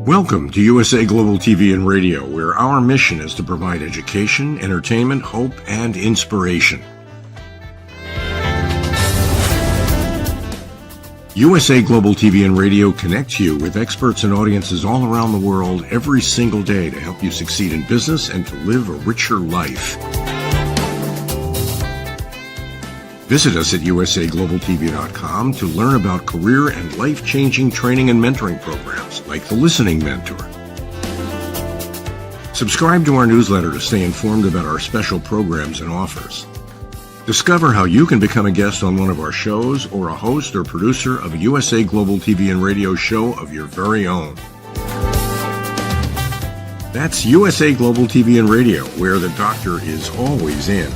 Welcome to USA Global TV and Radio, where our mission is to provide education, entertainment, hope, and inspiration. USA Global TV and Radio connects you with experts and audiences all around the world every single day to help you succeed in business and to live a richer life. Visit us at usaglobaltv.com to learn about career and life-changing training and mentoring programs like the Listening Mentor. Subscribe to our newsletter to stay informed about our special programs and offers. Discover how you can become a guest on one of our shows or a host or producer of a USA Global TV and Radio show of your very own. That's USA Global TV and Radio, where the doctor is always in.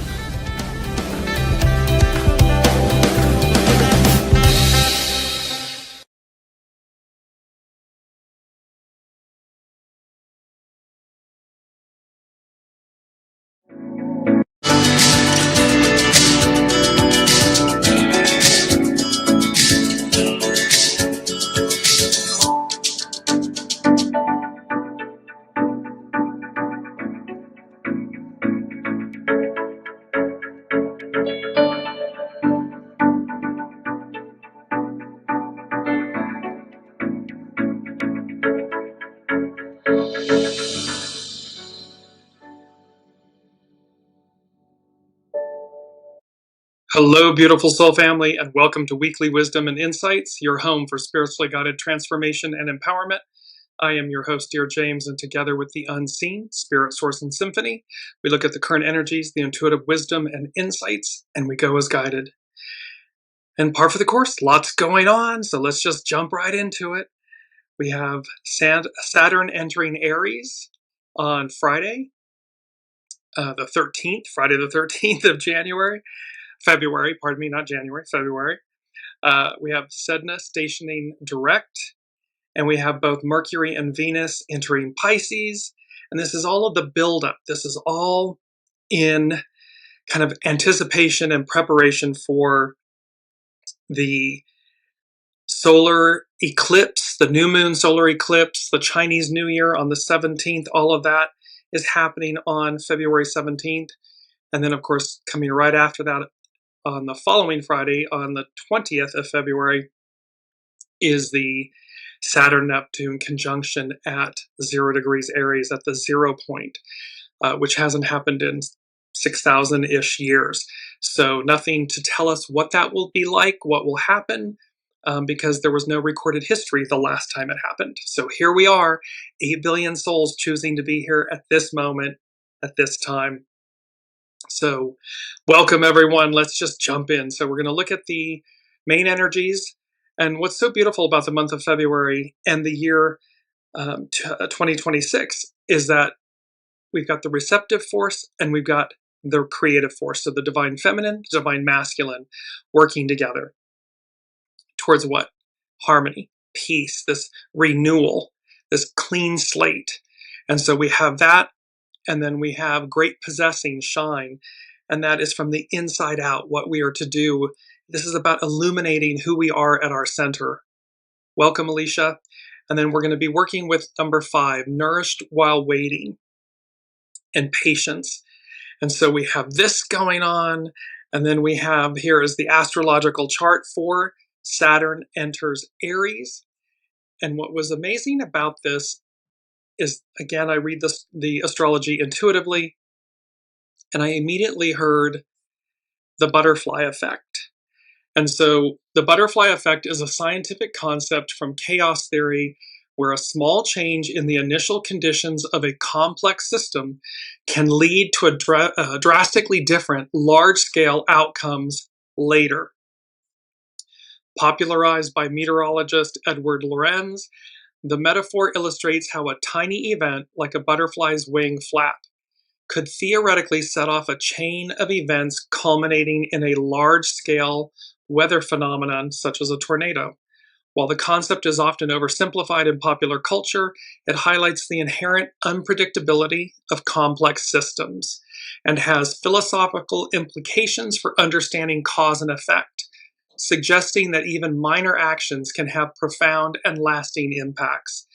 Hello, beautiful soul family, and welcome to Weekly Wisdom and Insights, your home for spiritually guided transformation and empowerment. I am your host, Dearjames, and together with the unseen, Spirit, Source, and Symphony, we look at the current energies, the intuitive wisdom, and insights, and we go as guided. And par for the course, lots going on, so let's just jump right into it. We have Saturn entering Aries on Friday, the 13th, Friday the 13th of February, pardon me, not January, February. We have SEDNA stationing direct, and we have both Mercury and Venus entering Pisces, and this is all of the buildup. This is all in kind of anticipation and preparation for the solar eclipse, the new moon solar eclipse, the Chinese New Year on the 17th. All of that is happening on February 17th, and then, of course, coming right after that, on the following Friday, on the 20th of February, is the Saturn-Neptune conjunction at 0 degrees Aries at the 0 point, which hasn't happened in 6,000-ish years. So nothing to tell us what that will be like, what will happen, because there was no recorded history the last time it happened. So here we are, 8 billion souls choosing to be here at this moment, at this time. So welcome, everyone. Let's just jump in. So we're going to look at the main energies. And what's so beautiful about the month of February and the year 2026 is that we've got the receptive force and we've got the creative force. So the divine feminine, divine masculine working together towards what? Harmony, peace, this renewal, this clean slate. And so we have that. And then we have great possessing shine, and that is from the inside out, what we are to do. This is about illuminating who we are at our center. Welcome, Alicia. And then we're going to be working with number 5, nourished while waiting, and patience. And so we have this going on, and then we have, here is the astrological chart for Saturn enters Aries. And what was amazing about this is, again, I read the astrology intuitively, and I immediately heard the butterfly effect. And so the butterfly effect is a scientific concept from chaos theory where a small change in the initial conditions of a complex system can lead to a drastically different large-scale outcomes later. Popularized by meteorologist Edward Lorenz, the metaphor illustrates how a tiny event, like a butterfly's wing flap, could theoretically set off a chain of events culminating in a large-scale weather phenomenon such as a tornado. While the concept is often oversimplified in popular culture, it highlights the inherent unpredictability of complex systems and has philosophical implications for understanding cause and effect, suggesting that even minor actions can have profound and lasting impacts.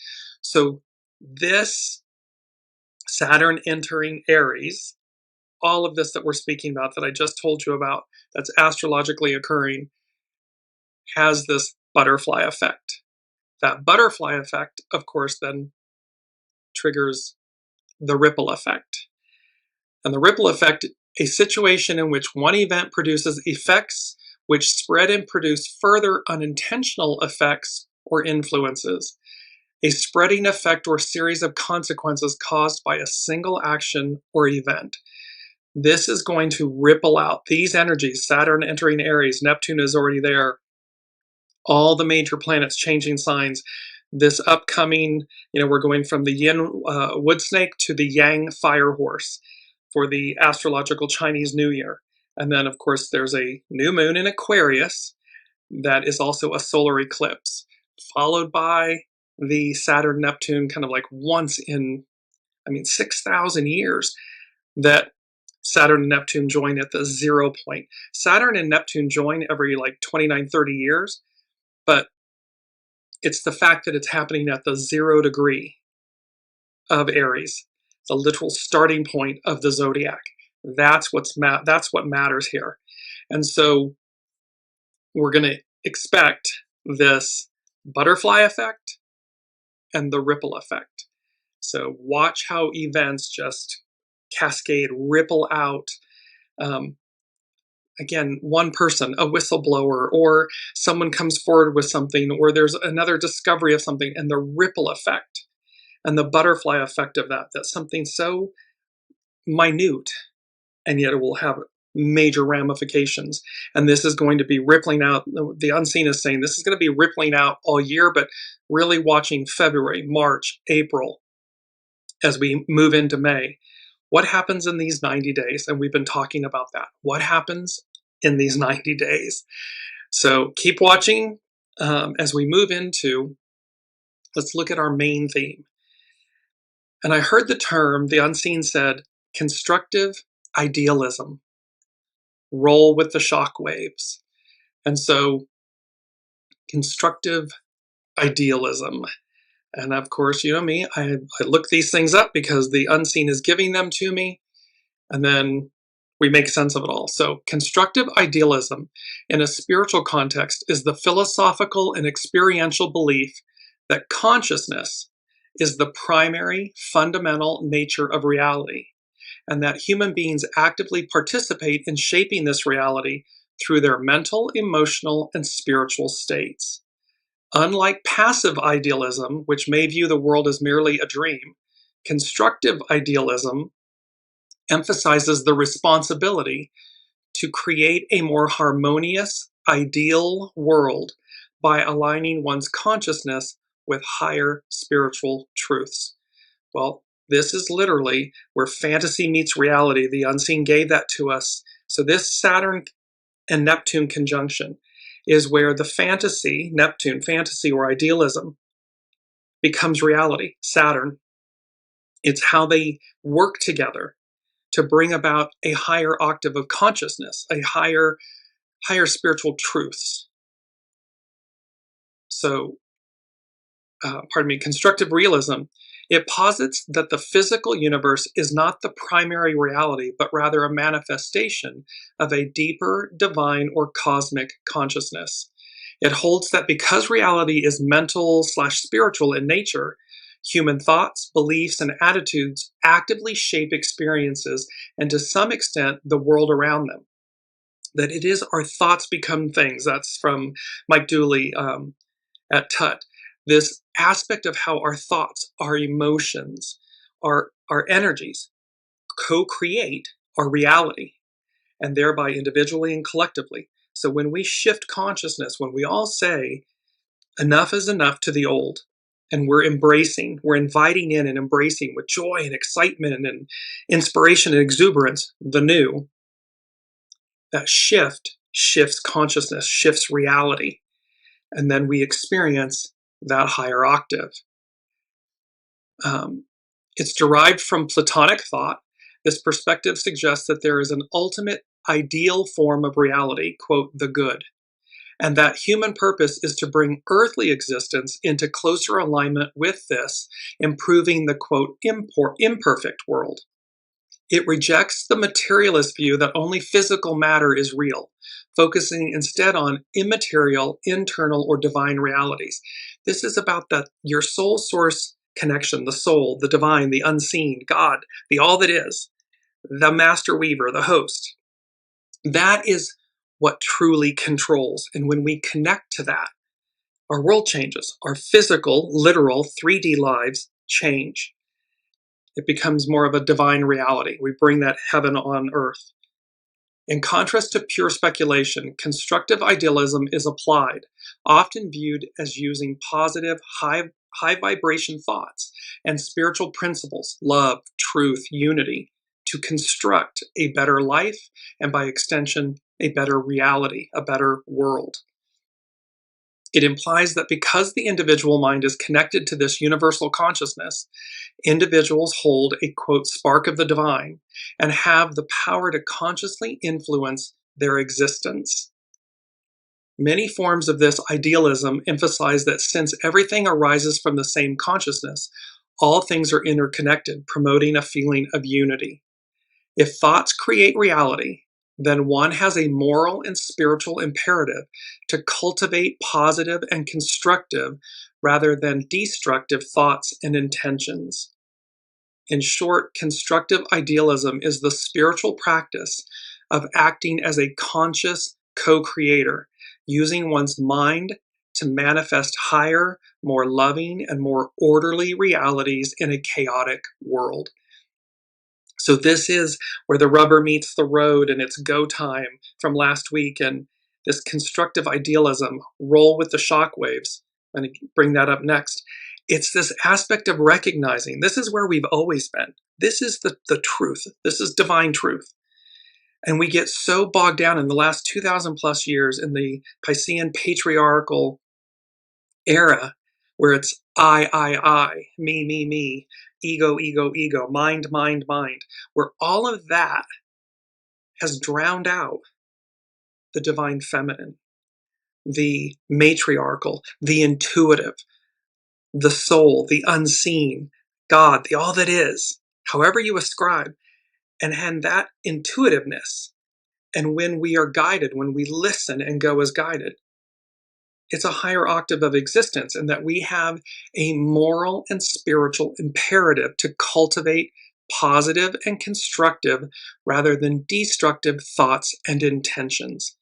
So This Saturn entering Aries, all of this that we're speaking about, that I just told you about, that's astrologically occurring, has this butterfly effect. That butterfly effect, of course, then triggers the ripple effect. And the ripple effect, a situation in which one event produces effects which spread and produce further unintentional effects or influences. A spreading effect or series of consequences caused by a single action or event. This is going to ripple out. These energies, Saturn entering Aries, Neptune is already there, all the major planets changing signs. This upcoming, we're going from the yin wood snake to the yang fire horse for the astrological Chinese New Year. And then, of course, there's a new moon in Aquarius that is also a solar eclipse, followed by the Saturn-Neptune kind of like once in, 6,000 years that Saturn and Neptune join at the 0 point. Saturn and Neptune join every 29, 30 years, but it's the fact that it's happening at the 0 degree of Aries, the literal starting point of the zodiac. That's what matters here. And so we're going to expect this butterfly effect and the ripple effect. So watch how events just cascade, ripple out. Again, one person, a whistleblower, or someone comes forward with something, or there's another discovery of something, and the ripple effect and the butterfly effect of that's something so minute, and yet it will have major ramifications. And this is going to be rippling out. The unseen is saying this is going to be rippling out all year, but really watching February, March, April, as we move into May. What happens in these 90 days? And we've been talking about that. What happens in these 90 days? So keep watching as we move into, let's look at our main theme. And I heard the term, the unseen said, constructive idealism. Roll with the shock waves. And so constructive idealism. And of course, you know me, I look these things up because the unseen is giving them to me, and then we make sense of it all. So constructive idealism in a spiritual context is the philosophical and experiential belief that consciousness is the primary fundamental nature of reality, and that human beings actively participate in shaping this reality through their mental, emotional, and spiritual states. Unlike passive idealism, which may view the world as merely a dream, constructive idealism emphasizes the responsibility to create a more harmonious, ideal world by aligning one's consciousness with higher spiritual truths. Well, this is literally where fantasy meets reality. The unseen gave that to us. So this Saturn and Neptune conjunction is where the fantasy, Neptune, fantasy or idealism, becomes reality. Saturn, it's how they work together to bring about a higher octave of consciousness, a higher spiritual truths. So, constructive realism, it posits that the physical universe is not the primary reality, but rather a manifestation of a deeper divine or cosmic consciousness. It holds that because reality is mental/spiritual in nature, human thoughts, beliefs, and attitudes actively shape experiences and to some extent the world around them. That it is our thoughts become things. That's from Mike Dooley at Tut. This aspect of how our thoughts, our emotions, our energies co-create our reality, and thereby individually and collectively. So when we shift consciousness, when we all say, enough is enough to the old, and we're inviting in and embracing with joy and excitement and inspiration and exuberance the new, that shifts consciousness, shifts reality, and then we experience that higher octave. It's derived from Platonic thought. This perspective suggests that there is an ultimate ideal form of reality, quote, the good, and that human purpose is to bring earthly existence into closer alignment with this, improving the, quote, imperfect world. It rejects the materialist view that only physical matter is real, focusing instead on immaterial, internal, or divine realities. This is about your soul source connection, the soul, the divine, the unseen, God, the all that is, the master weaver, the host. That is what truly controls. And when we connect to that, our world changes. Our physical, literal, 3D lives change. It becomes more of a divine reality. We bring that heaven on earth. In contrast to pure speculation, constructive idealism is applied, often viewed as using positive, high vibration thoughts and spiritual principles, love, truth, unity, to construct a better life and, by extension, a better reality, a better world. It implies that because the individual mind is connected to this universal consciousness, individuals hold a, quote, spark of the divine and have the power to consciously influence their existence. Many forms of this idealism emphasize that since everything arises from the same consciousness, all things are interconnected, promoting a feeling of unity. If thoughts create reality, then one has a moral and spiritual imperative to cultivate positive and constructive rather than destructive thoughts and intentions. In short, constructive idealism is the spiritual practice of acting as a conscious co-creator, using one's mind to manifest higher, more loving, and more orderly realities in a chaotic world. So this is where the rubber meets the road, and it's go time from last week. And this constructive idealism, roll with the shockwaves. I'm going to bring that up next. It's this aspect of recognizing this is where we've always been. This is the truth. This is divine truth. And we get so bogged down in the last 2,000 plus years in the Piscean patriarchal era where it's I, me, ego, ego, ego, mind, where all of that has drowned out the divine feminine, the matriarchal, the intuitive, the soul, the unseen, God, the all that is, however you ascribe, and that intuitiveness. And when we are guided, when we listen and go as guided, it's a higher octave of existence, and that we have a moral and spiritual imperative to cultivate positive and constructive rather than destructive thoughts and intentions.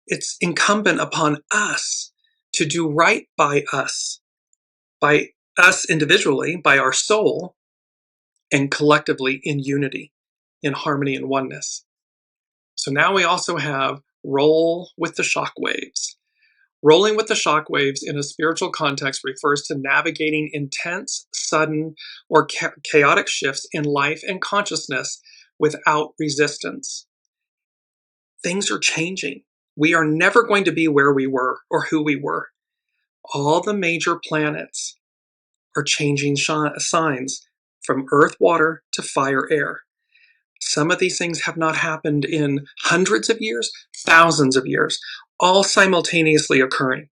It's incumbent upon us to do right by us individually, by our soul, and collectively in unity, in harmony and oneness. So now we also have roll with the shockwaves. Rolling with the shockwaves in a spiritual context refers to navigating intense, sudden, or chaotic shifts in life and consciousness without resistance. Things are changing. We are never going to be where we were or who we were. All the major planets are changing signs from earth, water to fire, air. Some of these things have not happened in hundreds of years, thousands of years, all simultaneously occurring.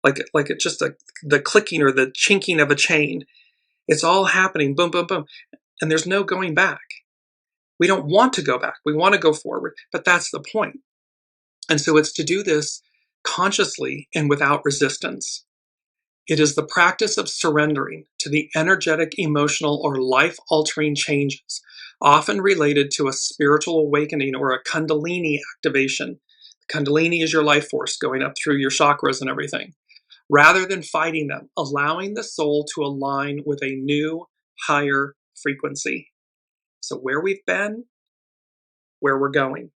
Like it's just the clicking or the chinking of a chain. It's all happening, boom, boom, boom. And there's no going back. We don't want to go back. We want to go forward, but that's the point. And so it's to do this consciously and without resistance. It is the practice of surrendering to the energetic, emotional, or life-altering changes, often related to a spiritual awakening or a Kundalini activation. Kundalini is your life force going up through your chakras and everything. Rather than fighting them, allowing the soul to align with a new, higher frequency. So where we've been, where we're going.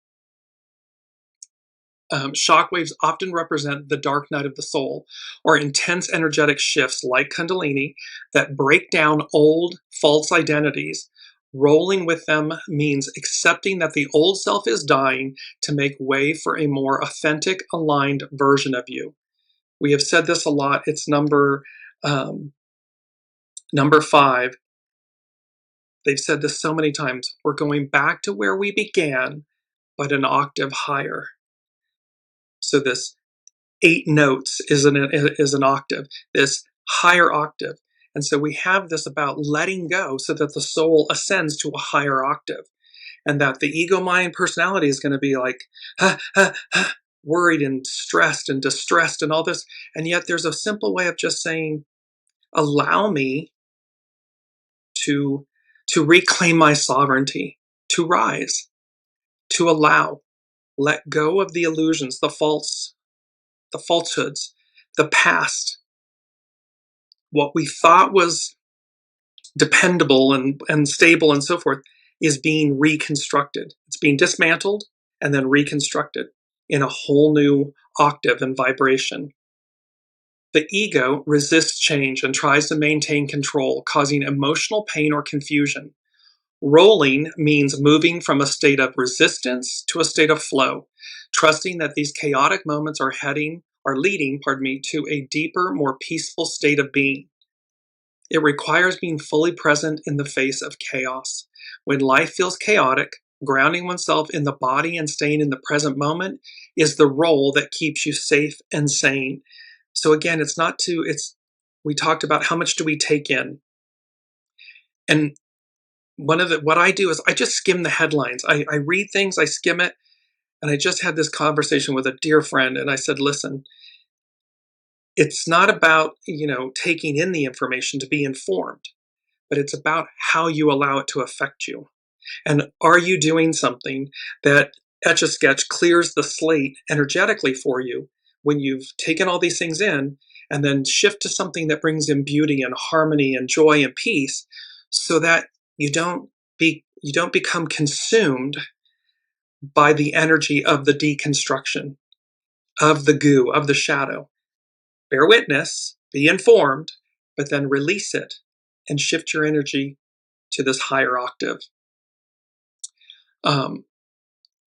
Shockwaves often represent the dark night of the soul, or intense energetic shifts like Kundalini that break down old, false identities. Rolling with them means accepting that the old self is dying to make way for a more authentic, aligned version of you. We have said this a lot. It's number 5. They've said this so many times. We're going back to where we began, but an octave higher. So this 8 notes is an octave, this higher octave. And so we have this about letting go so that the soul ascends to a higher octave, and that the ego mind personality is going to be like, worried and stressed and distressed and all this. And yet there's a simple way of just saying, allow me to reclaim my sovereignty, to rise, to allow, let go of the illusions, the falsehoods, the past, what we thought was dependable and stable and so forth is being reconstructed. It's being dismantled and then reconstructed in a whole new octave and vibration. The ego resists change and tries to maintain control, causing emotional pain or confusion. Rolling means moving from a state of resistance to a state of flow, trusting that these chaotic moments are leading to a deeper, more peaceful state of being. It requires being fully present in the face of chaos. When life feels chaotic, grounding oneself in the body and staying in the present moment is the role that keeps you safe and sane. So again, we talked about how much do we take in. And what I do is I just skim the headlines. I read things, I skim it. And I just had this conversation with a dear friend, and I said, listen, it's not about, taking in the information to be informed, but it's about how you allow it to affect you. And are you doing something that Etch-a-Sketch clears the slate energetically for you when you've taken all these things in, and then shift to something that brings in beauty and harmony and joy and peace, so that you don't become consumed by the energy of the deconstruction, of the goo, of the shadow. Bear witness, be informed, but then release it and shift your energy to this higher octave.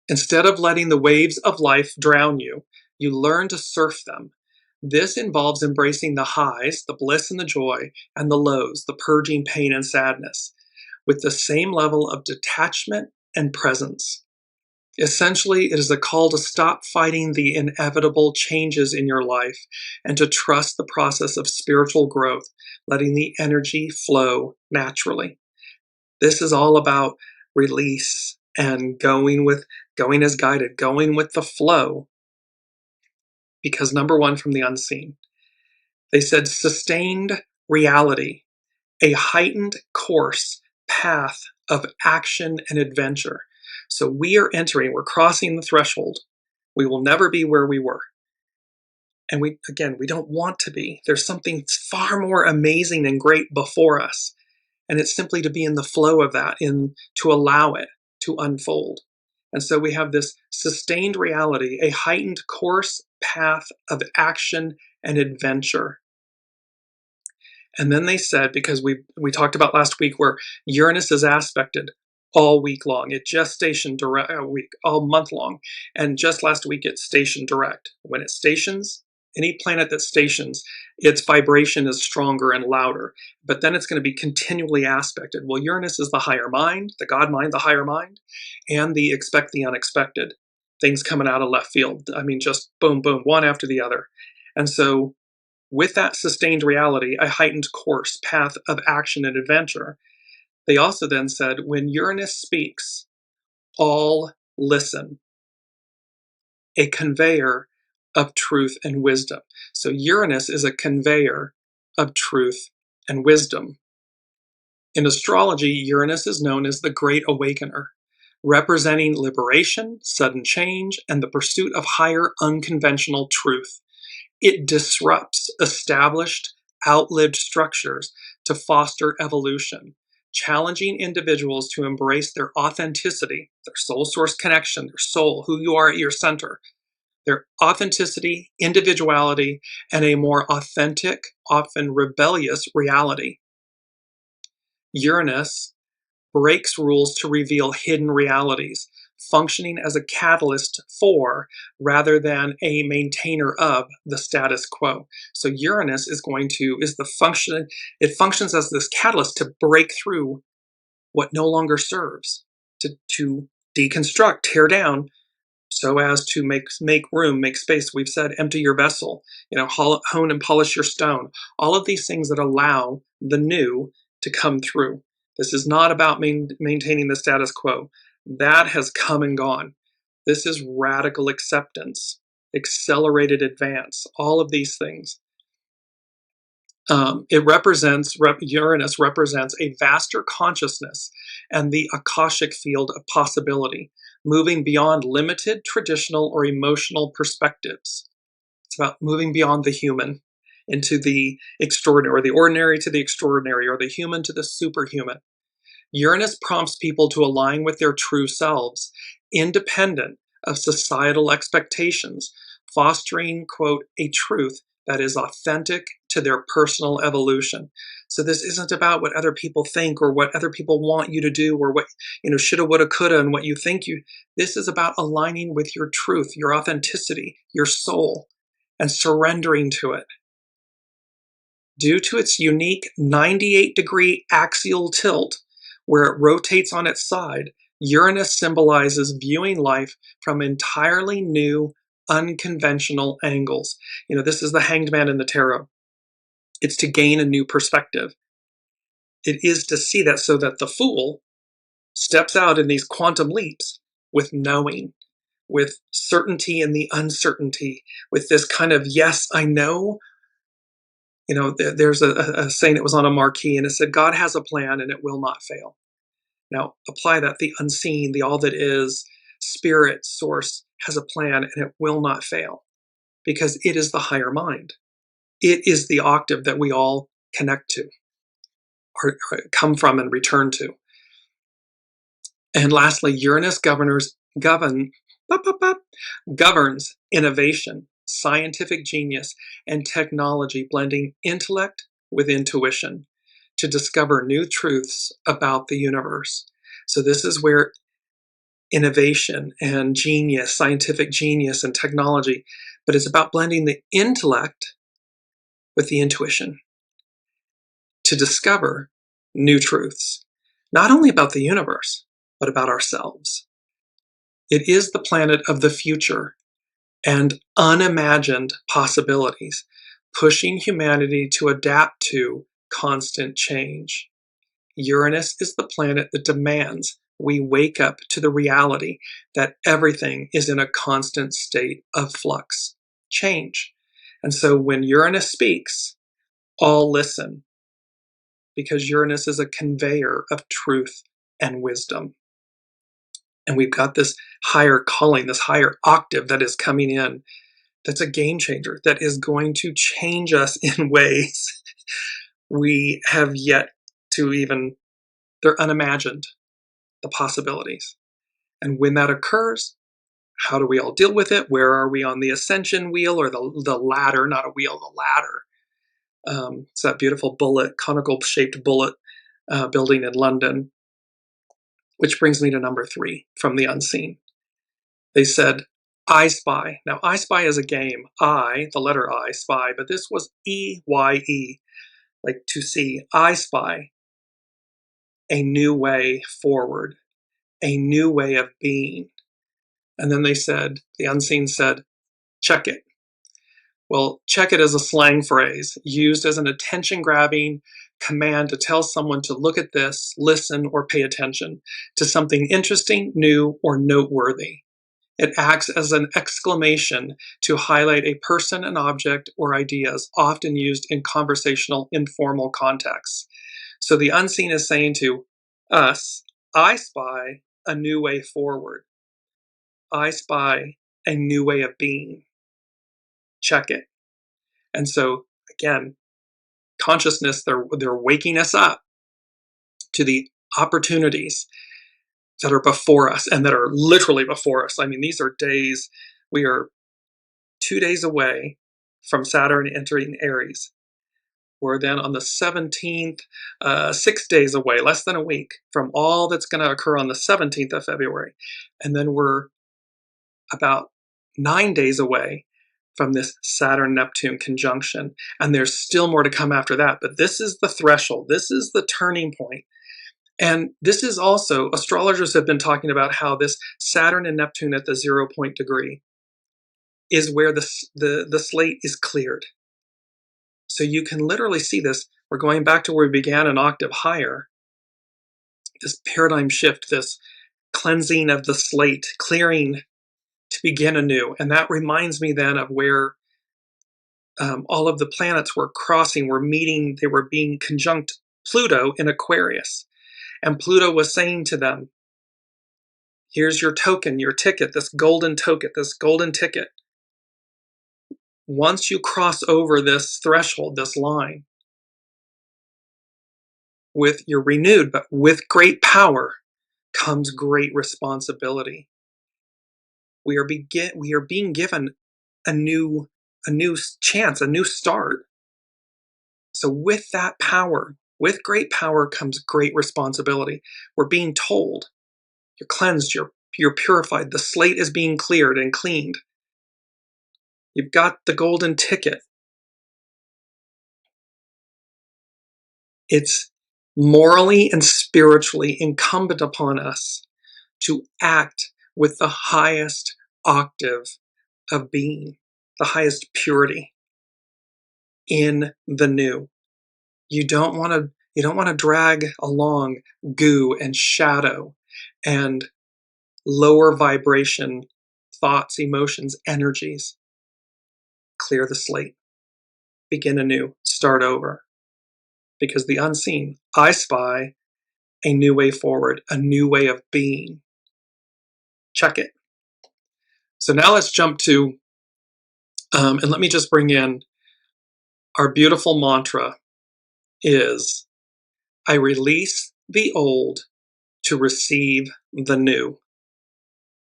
Instead of letting the waves of life drown you, you learn to surf them. This involves embracing the highs, the bliss and the joy, and the lows, the purging pain and sadness, with the same level of detachment and presence. Essentially, it is a call to stop fighting the inevitable changes in your life and to trust the process of spiritual growth, letting the energy flow naturally. This is all about release and going as guided, going with the flow. Because number one, from the unseen, they said sustained reality, a heightened course, path of action and adventure. So we're crossing the threshold. We will never be where we were. And we don't want to be. There's something far more amazing and great before us. And it's simply to be in the flow of that, to allow it to unfold. And so we have this sustained reality, a heightened course, path of action and adventure. And then they said, because we talked about last week where Uranus is aspected all week long. It just stationed direct all month long. And just last week it stationed direct. When it stations, any planet that stations, its vibration is stronger and louder. But then it's going to be continually aspected. Well, Uranus is the higher mind, the God mind, the higher mind, and the expect the unexpected. Things coming out of left field. I mean, just boom, boom, one after the other. And so with that sustained reality, a heightened course, path of action and adventure, they also then said, when Uranus speaks, all listen. A conveyor of truth and wisdom. So Uranus is a conveyor of truth and wisdom. In astrology, Uranus is known as the Great Awakener, representing liberation, sudden change, and the pursuit of higher unconventional truth. It disrupts established, outlived structures to foster evolution, challenging individuals to embrace their authenticity, their soul source connection, their soul, who you are at your center, their authenticity, individuality, and a more authentic, often rebellious reality. Uranus breaks rules to reveal hidden realities, functioning as a catalyst for rather than a maintainer of the status quo. So Uranus it functions as this catalyst to break through what no longer serves, to deconstruct, tear down so as to make room, make space. We've said empty your vessel, hone and polish your stone. All of these things that allow the new to come through. This is not about maintaining the status quo. That has come and gone. This is radical acceptance, accelerated advance, all of these things. Uranus represents a vaster consciousness and the Akashic field of possibility, moving beyond limited traditional or emotional perspectives. It's about moving beyond the human into the extraordinary, or the ordinary to the extraordinary, or the human to the superhuman. Uranus prompts people to align with their true selves, independent of societal expectations, fostering, quote, a truth that is authentic to their personal evolution. So this isn't about what other people think or what other people want you to do or what, shoulda, woulda, coulda, and what you think you. This is about aligning with your truth, your authenticity, your soul, and surrendering to it. Due to its unique 98-degree axial tilt, where it rotates on its side, Uranus symbolizes viewing life from entirely new, unconventional angles. This is the Hanged Man in the tarot. It's to gain a new perspective. It is to see that so that the fool steps out in these quantum leaps with knowing, with certainty in the uncertainty, with this kind of, yes, I know. There's a saying that was on a marquee, and it said, God has a plan and it will not fail. Now, apply that. The unseen, the all that is, spirit, source has a plan and it will not fail because it is the higher mind. It is the octave that we all connect to, or come from and return to. And lastly, Uranus governs innovation, scientific genius, and technology, blending intellect with intuition to discover new truths about the universe. So this is where innovation and genius, scientific genius and technology, but it's about blending the intellect with the intuition to discover new truths, not only about the universe, but about ourselves. It is the planet of the future and unimagined possibilities, pushing humanity to adapt to constant change. Uranus is the planet that demands we wake up to the reality that everything is in a constant state of flux, change. And so when Uranus speaks, all listen, because Uranus is a conveyor of truth and wisdom. And we've got this higher calling, this higher octave that is coming in, that's a game changer, that is going to change us in ways we have yet to even, they're unimagined, the possibilities. And when that occurs, how do we all deal with it? Where are we on the ascension wheel or the ladder, not a wheel, the ladder? It's that beautiful bullet, conical shaped bullet building in London, which brings me to number 3 from the unseen. They said, I spy. Now, I spy is a game. I, the letter I, spy, but this was E-Y-E, like to see. I spy a new way forward, a new way of being. And then they said, the unseen said, check it. Well, check it is a slang phrase used as an attention-grabbing command to tell someone to look at this, listen, or pay attention to something interesting, new, or noteworthy. It acts as an exclamation to highlight a person, an object, or ideas, often used in conversational, informal contexts. So the unseen is saying to us, I spy a new way forward. I spy a new way of being. Check it. And so, again, consciousness, they're waking us up to the opportunities that are before us and that are literally before us. I mean, these are days, we are 2 days away from Saturn entering Aries. We're then on the 17th, 6 days away, less than a week from all that's going to occur on the 17th of February. And then we're about 9 days away from this Saturn-Neptune conjunction. And there's still more to come after that. But this is the threshold. This is the turning point. And this is also, astrologers have been talking about how this Saturn and Neptune at the 0 point degree is where the slate is cleared. So you can literally see this. We're going back to where we began, an octave higher. This paradigm shift, this cleansing of the slate, clearing to begin anew. And that reminds me then of where all of the planets were crossing, were meeting, they were being conjunct Pluto in Aquarius. And Pluto was saying to them, here's your token, your ticket, this golden ticket. Once you cross over this threshold, this line, you're renewed, but with great power comes great responsibility. We are being given a new chance, a new start. So with that power, with great power comes great responsibility. We're being told, you're cleansed, you're purified, the slate is being cleared and cleaned. You've got the golden ticket. It's morally and spiritually incumbent upon us to act with the highest octave of being, the highest purity in the new. You don't want to drag along goo and shadow and lower vibration thoughts, emotions, energies. Clear the slate. Begin anew. Start over. Because the unseen, I spy a new way forward, a new way of being. Check it. So now let's jump to, and let me just bring in our beautiful mantra is, I release the old to receive the new.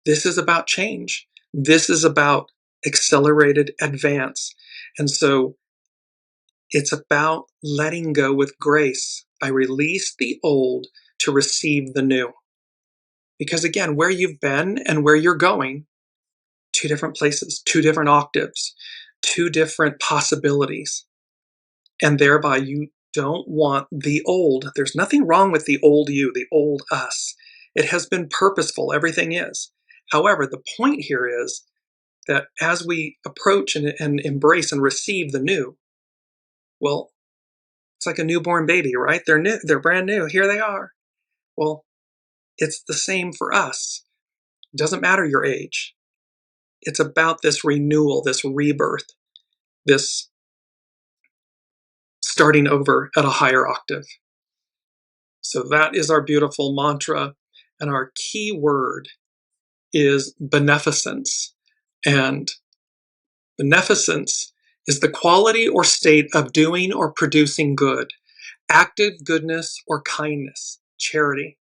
This is about change. This is about accelerated advance. And so it's about letting go with grace. I release the old to receive the new. Because again, where you've been and where you're going, two different places, two different octaves, two different possibilities. And thereby you don't want the old. There's nothing wrong with the old you, the old us. It has been purposeful, everything is. However, the point here is that as we approach and embrace and receive the new, well, it's like a newborn baby, right? They're new, they're brand new, here they are. Well, it's the same for us. It doesn't matter your age. It's about this renewal, this rebirth, this starting over at a higher octave. So that is our beautiful mantra, and our key word is beneficence. And beneficence is the quality or state of doing or producing good, active goodness or kindness, charity,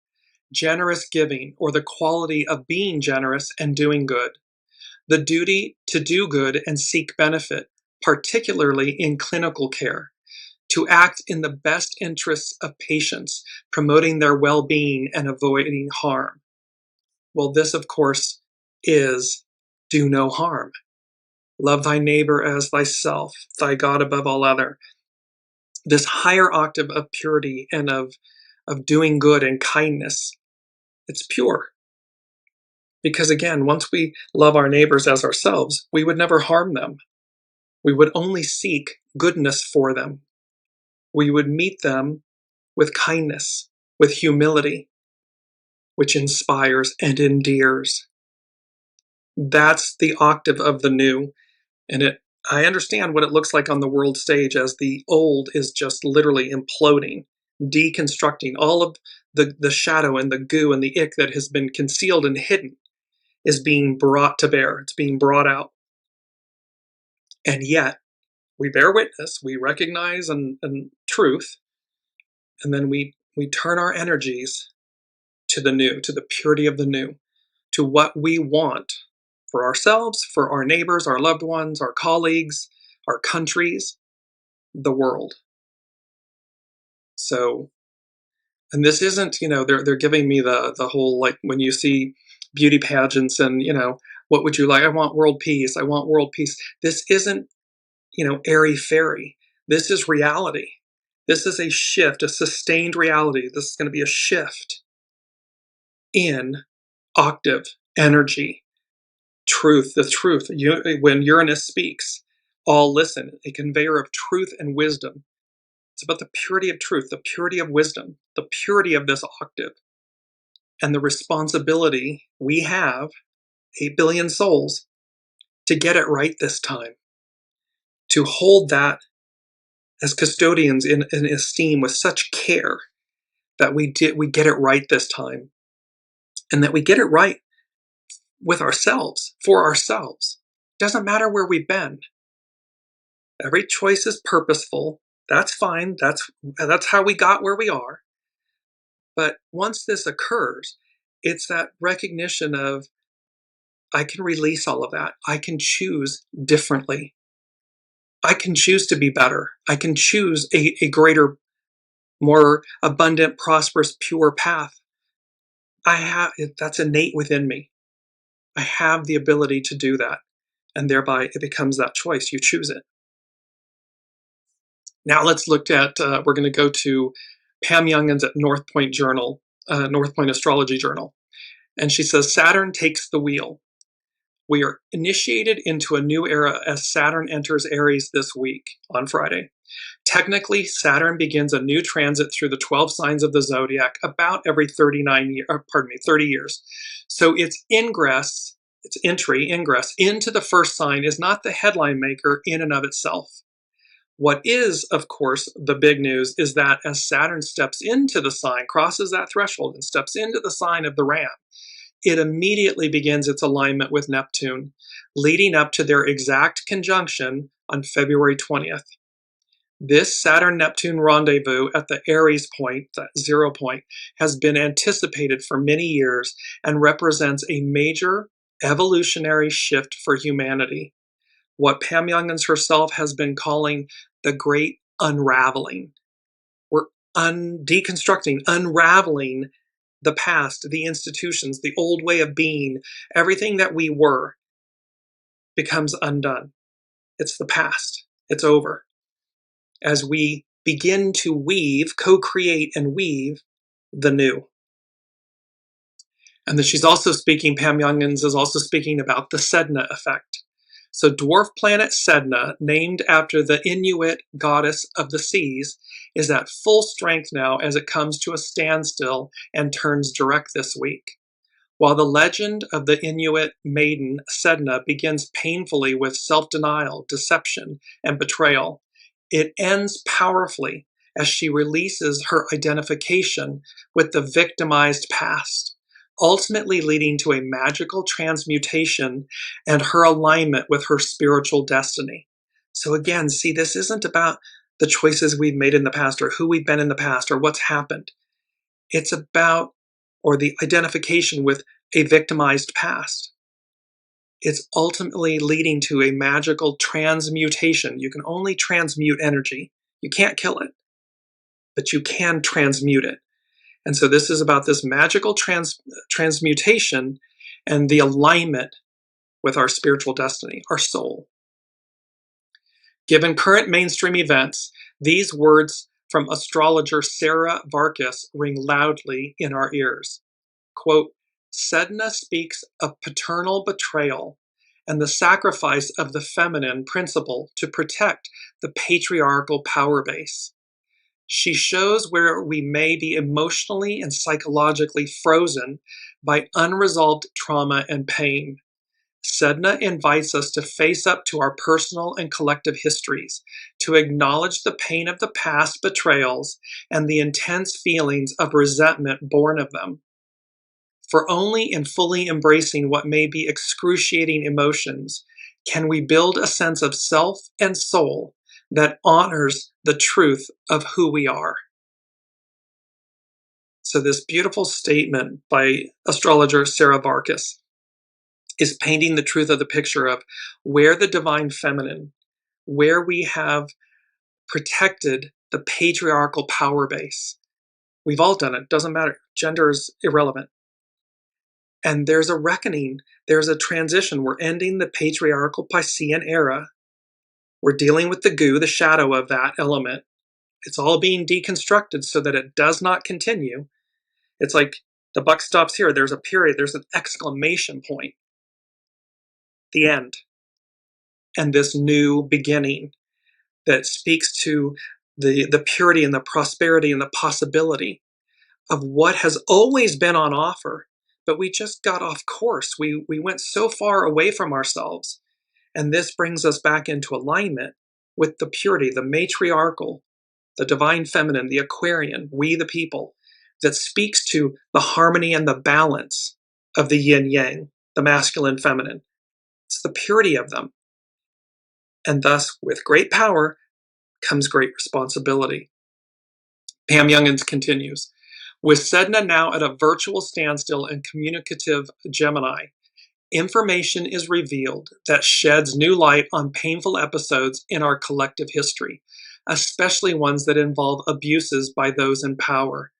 generous giving, or the quality of being generous and doing good, the duty to do good and seek benefit, particularly in clinical care, to act in the best interests of patients, promoting their well-being and avoiding harm. Well, this, of course, is do no harm. Love thy neighbor as thyself, thy God above all other. This higher octave of purity and of doing good and kindness, it's pure. Because again, once we love our neighbors as ourselves, we would never harm them. We would only seek goodness for them. We would meet them with kindness, with humility, which inspires and endears. That's the octave of the new. And I understand what it looks like on the world stage as the old is just literally imploding, deconstructing. All of the shadow and the goo and the ick that has been concealed and hidden is being brought to bear. It's being brought out. And yet, we bear witness, we recognize and truth, and then we turn our energies to the new, to the purity of the new, to what we want for ourselves, for our neighbors, our loved ones, our colleagues, our countries, the world. So, and this isn't, they're giving me the whole, like when you see beauty pageants and, what would you like? I want world peace. I want world peace. This isn't, airy-fairy. This is reality. This is a shift, a sustained reality. This is going to be a shift in octave, energy, truth, the truth. When Uranus speaks, all listen, a conveyor of truth and wisdom. It's about the purity of truth, the purity of wisdom, the purity of this octave, and the responsibility we have, 8 billion souls, to get it right this time, to hold that as custodians in esteem with such care that we get it right this time, and that we get it right with ourselves, for ourselves. Doesn't matter where we've been. Every choice is purposeful. That's fine. That's how we got where we are. But once this occurs, it's that recognition of, I can release all of that. I can choose differently. I can choose to be better. I can choose a greater, more abundant, prosperous, pure path. That's innate within me. I have the ability to do that. And thereby it becomes that choice. You choose it. Now let's look at, we're going to go to Pam Youngens at North Point Astrology Journal. And she says, Saturn takes the wheel. We are initiated into a new era as Saturn enters Aries this week on Friday. Technically, Saturn begins a new transit through the 12 signs of the zodiac about every 30 years. So its entry into the first sign is not the headline maker in and of itself. What is, of course, the big news is that as Saturn steps into the sign, crosses that threshold and steps into the sign of the Ram, it immediately begins its alignment with Neptune, leading up to their exact conjunction on February 20th. This Saturn-Neptune rendezvous at the Aries point, that 0 point, has been anticipated for many years and represents a major evolutionary shift for humanity. What Pam Youngens herself has been calling the great unraveling. We're deconstructing, unraveling the past, the institutions, the old way of being. Everything that we were becomes undone. It's the past. It's over. As we begin to weave, co-create and weave the new. And then she's also speaking, Pam Youngens is also speaking about the SEDNA effect. So dwarf planet SEDNA, named after the Inuit goddess of the seas, is at full strength now as it comes to a standstill and turns direct this week. While the legend of the Inuit maiden SEDNA begins painfully with self-denial, deception, and betrayal, it ends powerfully as she releases her identification with the victimized past, ultimately leading to a magical transmutation and her alignment with her spiritual destiny. So again, see, this isn't about the choices we've made in the past or who we've been in the past or what's happened. It's about, or the identification with a victimized past. It's ultimately leading to a magical transmutation. You can only transmute energy. You can't kill it, but you can transmute it. And so this is about this magical transmutation and the alignment with our spiritual destiny, our soul. Given current mainstream events, these words from astrologer Sarah Varkas ring loudly in our ears. Quote, Sedna speaks of paternal betrayal and the sacrifice of the feminine principle to protect the patriarchal power base. She shows where we may be emotionally and psychologically frozen by unresolved trauma and pain. Sedna invites us to face up to our personal and collective histories, to acknowledge the pain of the past betrayals and the intense feelings of resentment born of them. For only in fully embracing what may be excruciating emotions can we build a sense of self and soul that honors the truth of who we are. So this beautiful statement by astrologer Sarah Varkas is painting the truth of the picture of where the divine feminine, where we have protected the patriarchal power base. We've all done it. Doesn't matter. Gender is irrelevant. And there's a reckoning. There's a transition. We're ending the patriarchal Piscean era. We're dealing with the goo, the shadow of that element. It's all being deconstructed so that it does not continue. It's like the buck stops here. There's a period. There's an exclamation point. The end. And this new beginning that speaks to the purity and the prosperity and the possibility of what has always been on offer, but we just got off course. We went so far away from ourselves. And this brings us back into alignment with the purity, the matriarchal, the divine feminine, the Aquarian, we the people, that speaks to the harmony and the balance of the yin yang, the masculine feminine. It's the purity of them. And thus, with great power comes great responsibility. Pam Youngins continues, with SEDNA now at a virtual standstill and communicative Gemini, information is revealed that sheds new light on painful episodes in our collective history, especially ones that involve abuses by those in power.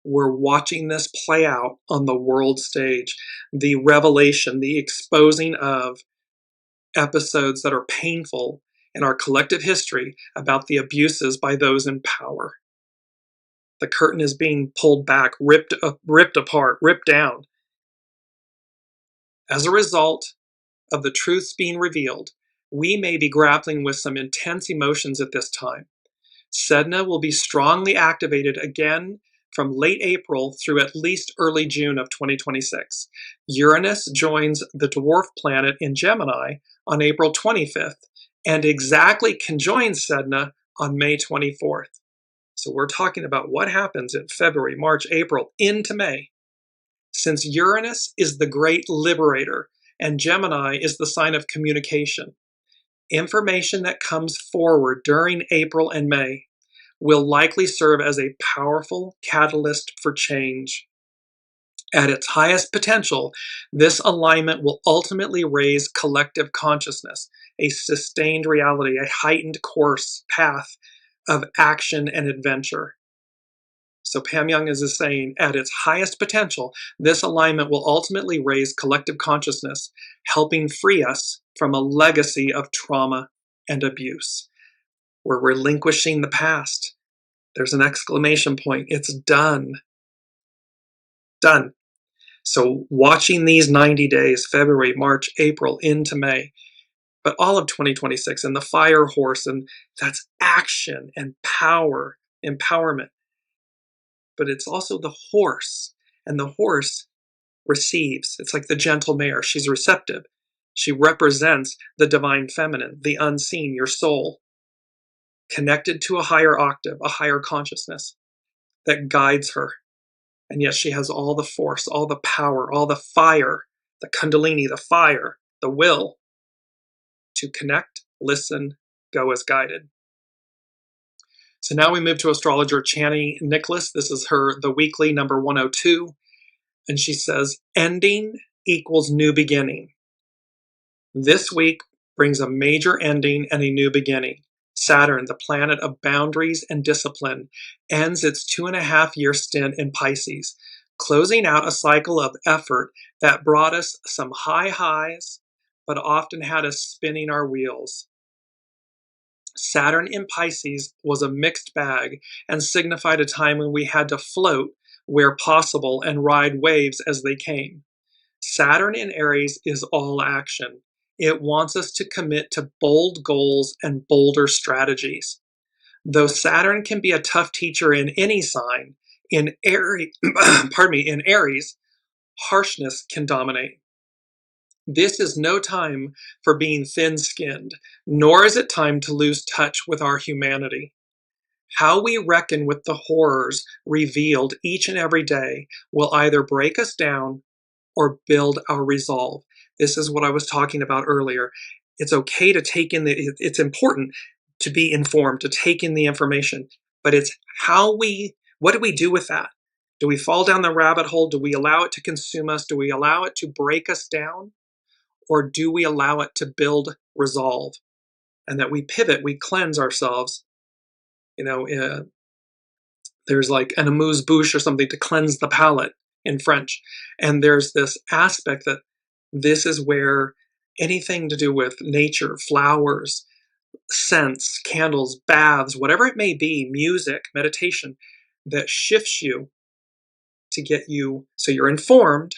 We're watching this play out on the world stage, the revelation, the exposing of episodes that are painful in our collective history about the abuses by those in power. The curtain is being pulled back, ripped apart, ripped down. As a result of the truths being revealed, we may be grappling with some intense emotions at this time. SEDNA will be strongly activated again from late April through at least early June of 2026. Uranus joins the dwarf planet in Gemini on April 25th and exactly conjoins SEDNA on May 24th. So we're talking about what happens in February, March, April, into May. Since Uranus is the great liberator and Gemini is the sign of communication, information that comes forward during April and May will likely serve as a powerful catalyst for change. At its highest potential, this alignment will ultimately raise collective consciousness, a sustained reality, a heightened course path of action and adventure. So Pam Youngins is saying, at its highest potential, this alignment will ultimately raise collective consciousness, helping free us from a legacy of trauma and abuse. We're relinquishing the past. There's an exclamation point. It's done. Done. So watching these 90 days, February, March, April, into May, but all of 2026, and the fire horse, and that's action and power, empowerment. But it's also the horse, and the horse receives. It's like the gentle mare. She's receptive. She represents the divine feminine, the unseen, your soul, connected to a higher octave, a higher consciousness that guides her. And yet she has all the force, all the power, all the fire, the kundalini, the fire, the will to connect, listen, go as guided. So now we move to astrologer Chani Nicholas. This is her, the weekly number 102. And she says, ending equals new beginning. This week brings a major ending and a new beginning. Saturn, the planet of boundaries and discipline, ends its 2.5-year stint in Pisces, closing out a cycle of effort that brought us some high highs, but often had us spinning our wheels. Saturn in Pisces was a mixed bag and signified a time when we had to float where possible and ride waves as they came. Saturn in Aries is all action. It wants us to commit to bold goals and bolder strategies. Though Saturn can be a tough teacher in any sign, in Aries, in Aries, harshness can dominate. This is no time for being thin-skinned, nor is it time to lose touch with our humanity. How we reckon with the horrors revealed each and every day will either break us down or build our resolve. This is what I was talking about earlier. It's okay to take in it's important to be informed, to take in the information, but it's what do we do with that? Do we fall down the rabbit hole? Do we allow it to consume us? Do we allow it to break us down? Or do we allow it to build resolve? And that we pivot, we cleanse ourselves. There's like an amuse-bouche or something to cleanse the palate in French. And there's this aspect that this is where anything to do with nature, flowers, scents, candles, baths, whatever it may be, music, meditation, that shifts you to get you so you're informed,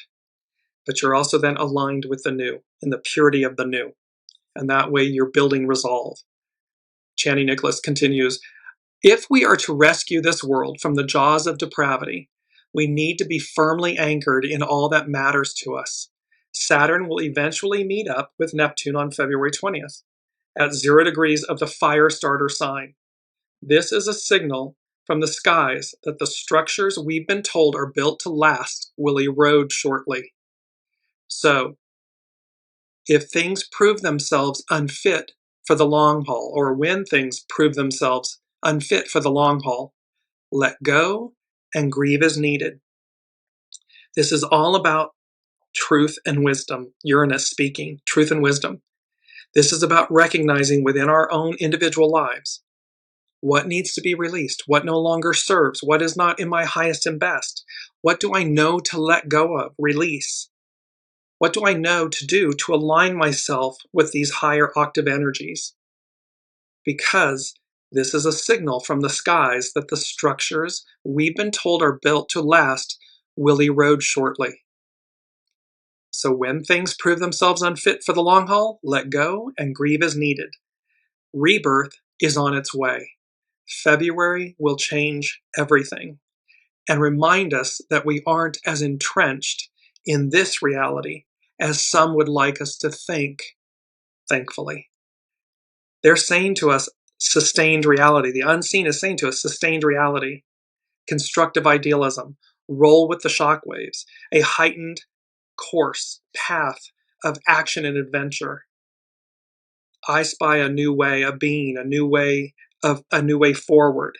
but you're also then aligned with the new, in the purity of the new. And that way you're building resolve. Channy Nicholas continues, if we are to rescue this world from the jaws of depravity, we need to be firmly anchored in all that matters to us. Saturn will eventually meet up with Neptune on February 20th at 0 degrees of the fire starter sign. This is a signal from the skies that the structures we've been told are built to last will erode shortly. So, if things prove themselves unfit for the long haul, or when things prove themselves unfit for the long haul, let go and grieve as needed. This is all about truth and wisdom. Uranus speaking, truth and wisdom. This is about recognizing within our own individual lives what needs to be released, what no longer serves, what is not in my highest and best. What do I know to let go of, release? What do I know to do to align myself with these higher octave energies? Because this is a signal from the skies that the structures we've been told are built to last will erode shortly. So when things prove themselves unfit for the long haul, let go and grieve as needed. Rebirth is on its way. February will change everything and remind us that we aren't as entrenched in this reality as some would like us to think, thankfully. They're saying to us sustained reality. The unseen is saying to us sustained reality. Constructive idealism. Roll with the shockwaves. A heightened course, path of action and adventure. I spy a new way of being, a new way forward.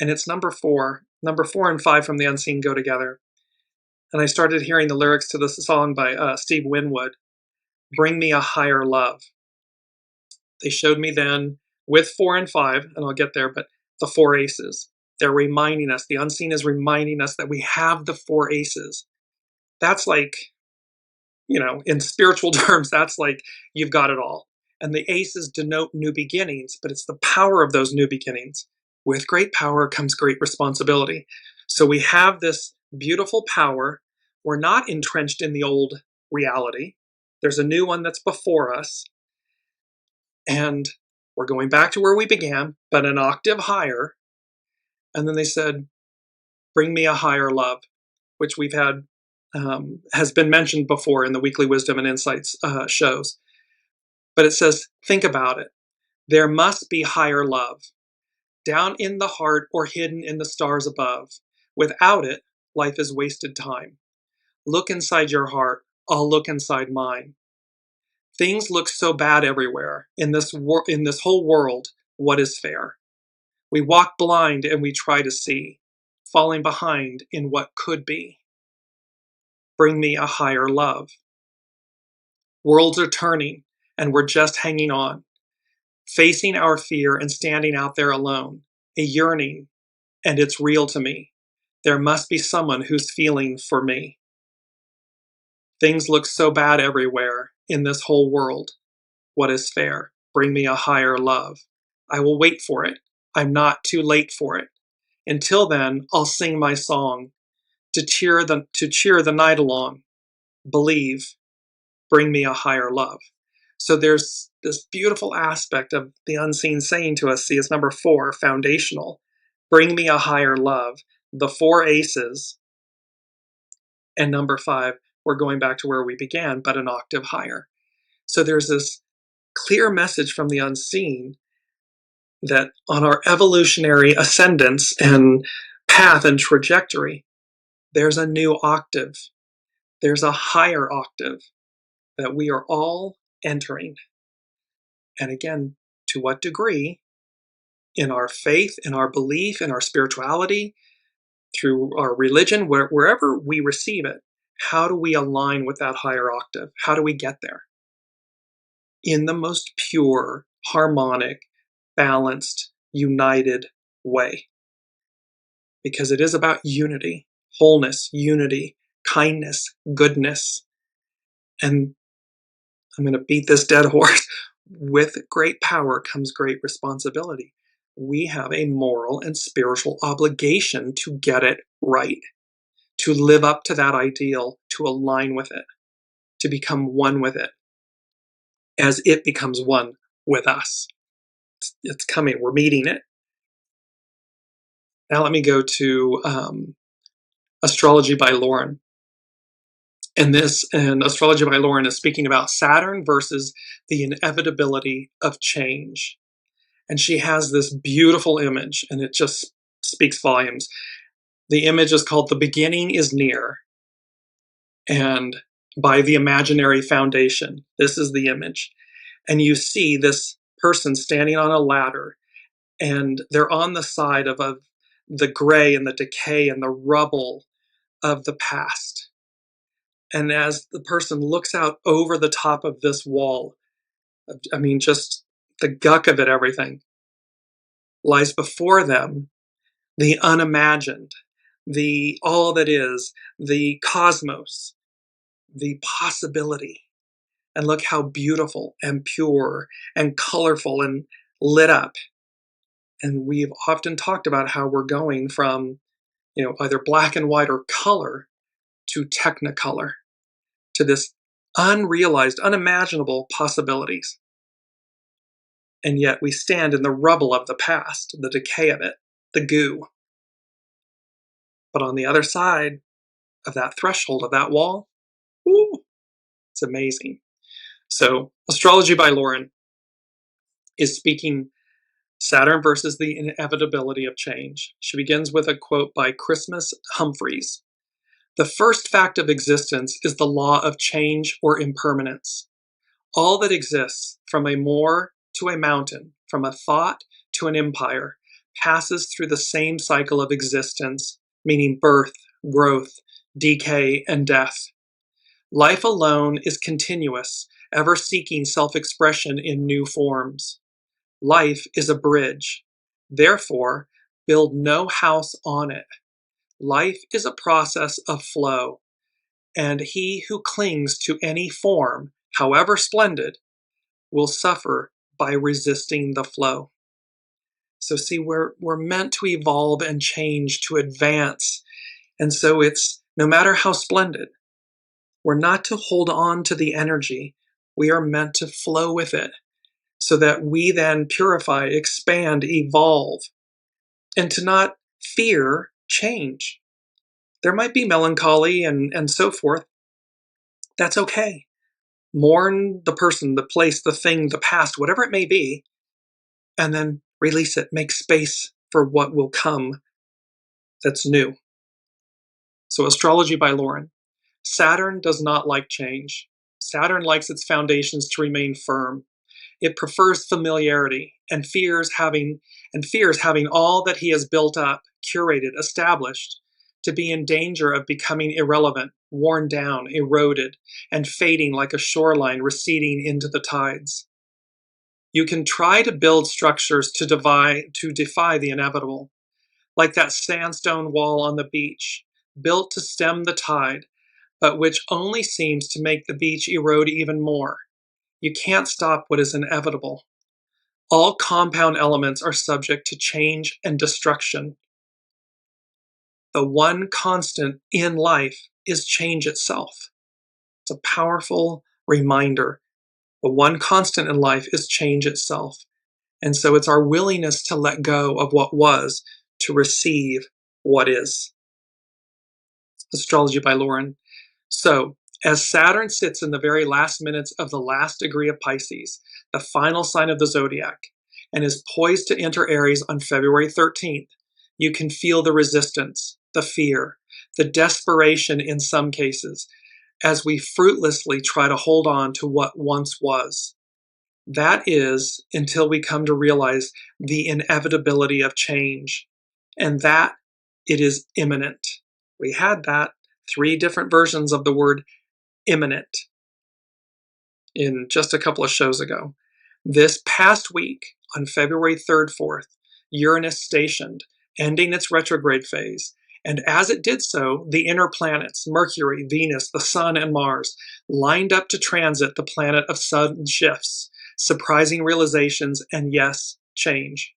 And it's number 4. Number 4 and 5 from the unseen go together. And I started hearing the lyrics to this song by Steve Winwood, Bring Me a Higher Love. They showed me then with 4 and 5, and I'll get there, but the 4 aces. They're reminding us, the unseen is reminding us that we have the 4 aces. That's like, in spiritual terms, that's like you've got it all. And the aces denote new beginnings, but it's the power of those new beginnings. With great power comes great responsibility. So we have this beautiful power. We're not entrenched in the old reality. There's a new one that's before us. And we're going back to where we began, but an octave higher. And then they said, bring me a higher love, which we've had, has been mentioned before in the Weekly Wisdom and Insights shows. But it says, think about it. There must be higher love, down in the heart or hidden in the stars above. Without it, life is wasted time. Look inside your heart. I'll look inside mine. Things look so bad everywhere. In this whole world, what is fair? We walk blind and we try to see, falling behind in what could be. Bring me a higher love. Worlds are turning and we're just hanging on, facing our fear and standing out there alone, a yearning, and it's real to me. There must be someone who's feeling for me. Things look so bad everywhere in this whole world. What is fair? Bring me a higher love. I will wait for it. I'm not too late for it. Until then, I'll sing my song to cheer the night along. Believe, bring me a higher love. So there's this beautiful aspect of the unseen saying to us, see, it's number 4, foundational. Bring me a higher love. The 4 aces. And number 5, we're going back to where we began, but an octave higher. So there's this clear message from the unseen that on our evolutionary ascendance and path and trajectory, there's a new octave. There's a higher octave that we are all entering. And again, to what degree? In our faith, in our belief, in our spirituality, through our religion, wherever we receive it, how do we align with that higher octave? How do we get there? In the most pure, harmonic, balanced, united way. Because it is about unity, wholeness, unity, kindness, goodness. And I'm going to beat this dead horse. With great power comes great responsibility. We have a moral and spiritual obligation to get it right, to live up to that ideal, to align with it, to become one with it, as it becomes one with us. It's coming. We're meeting it. Now let me go to Astrology by Lauren. And Astrology by Lauren is speaking about Saturn versus the inevitability of change. And she has this beautiful image, and it just speaks volumes. The image is called "The Beginning is Near," and by the imaginary foundation. This is the image. And you see this person standing on a ladder, and they're on the side of the gray and the decay and the rubble of the past. And as the person looks out over the top of this wall, I mean, just the guck of it, everything lies before them, the unimagined, the all that is, the cosmos, the possibility. And look how beautiful and pure and colorful and lit up. And we've often talked about how we're going from, either black and white or color to technicolor, to this unrealized, unimaginable possibilities. And yet we stand in the rubble of the past, the decay of it, the goo. But on the other side of that threshold, of that wall, ooh, it's amazing. So Astrology by Lauren is speaking Saturn versus the inevitability of change. She begins with a quote by Christmas Humphreys. "The first fact of existence is the law of change or impermanence. All that exists, from a moor to a mountain, from a thought to an empire, passes through the same cycle of existence, meaning birth, growth, decay, and death. Life alone is continuous, ever seeking self-expression in new forms. Life is a bridge. Therefore, build no house on it. Life is a process of flow, and he who clings to any form, however splendid, will suffer by resisting the flow." So see, we're meant to evolve and change, to advance. And so it's, no matter how splendid, we're not to hold on to the energy. We are meant to flow with it so that we then purify, expand, evolve, and to not fear change. There might be melancholy and so forth. That's okay. Mourn the person, the place, the thing, the past, whatever it may be, and then release it. Make space for what will come that's new. So Astrology by Lauren. Saturn does not like change. Saturn likes its foundations to remain firm. It prefers familiarity and fears having all that he has built up, curated, established, to be in danger of becoming irrelevant, worn down, eroded, and fading like a shoreline receding into the tides. You can try to build structures to defy the inevitable, like that sandstone wall on the beach, built to stem the tide, but which only seems to make the beach erode even more. You can't stop what is inevitable. All compound elements are subject to change and destruction. The one constant in life is change itself. It's a powerful reminder. The one constant in life is change itself. And so it's our willingness to let go of what was to receive what is. Astrology by Lauren. So, as Saturn sits in the very last minutes of the last degree of Pisces, the final sign of the zodiac, and is poised to enter Aries on February 13th, you can feel the resistance, the fear, the desperation in some cases, as we fruitlessly try to hold on to what once was. That is until we come to realize the inevitability of change, and that it is imminent. We had that 3 different versions of the word imminent in just a couple of shows ago. This past week, on February 3rd, 4th, Uranus stationed, ending its retrograde phase, And as it did so, the inner planets, Mercury, Venus, the Sun, and Mars, lined up to transit the planet of sudden shifts, surprising realizations, and yes, change.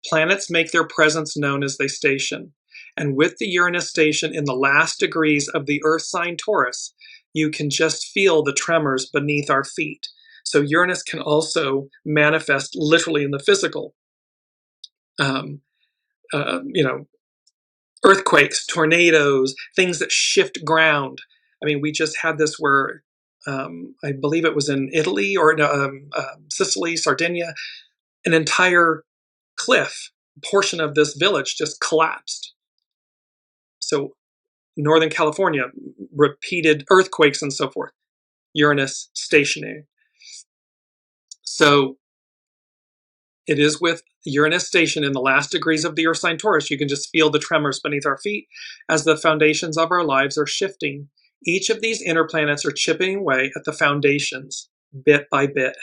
Planets make their presence known as they station. And with the Uranus station in the last degrees of the Earth sign Taurus, you can just feel the tremors beneath our feet. So Uranus can also manifest literally in the physical. Earthquakes, tornadoes, things that shift ground. I mean, we just had this where I believe it was in Italy or Sicily, Sardinia, an entire cliff portion of this village just collapsed. So Northern California, repeated earthquakes and so forth. Uranus stationary. So it is with Uranus station in the last degrees of the Earth sign Taurus, you can just feel the tremors beneath our feet as the foundations of our lives are shifting. Each of these inner planets are chipping away at the foundations, bit by bit.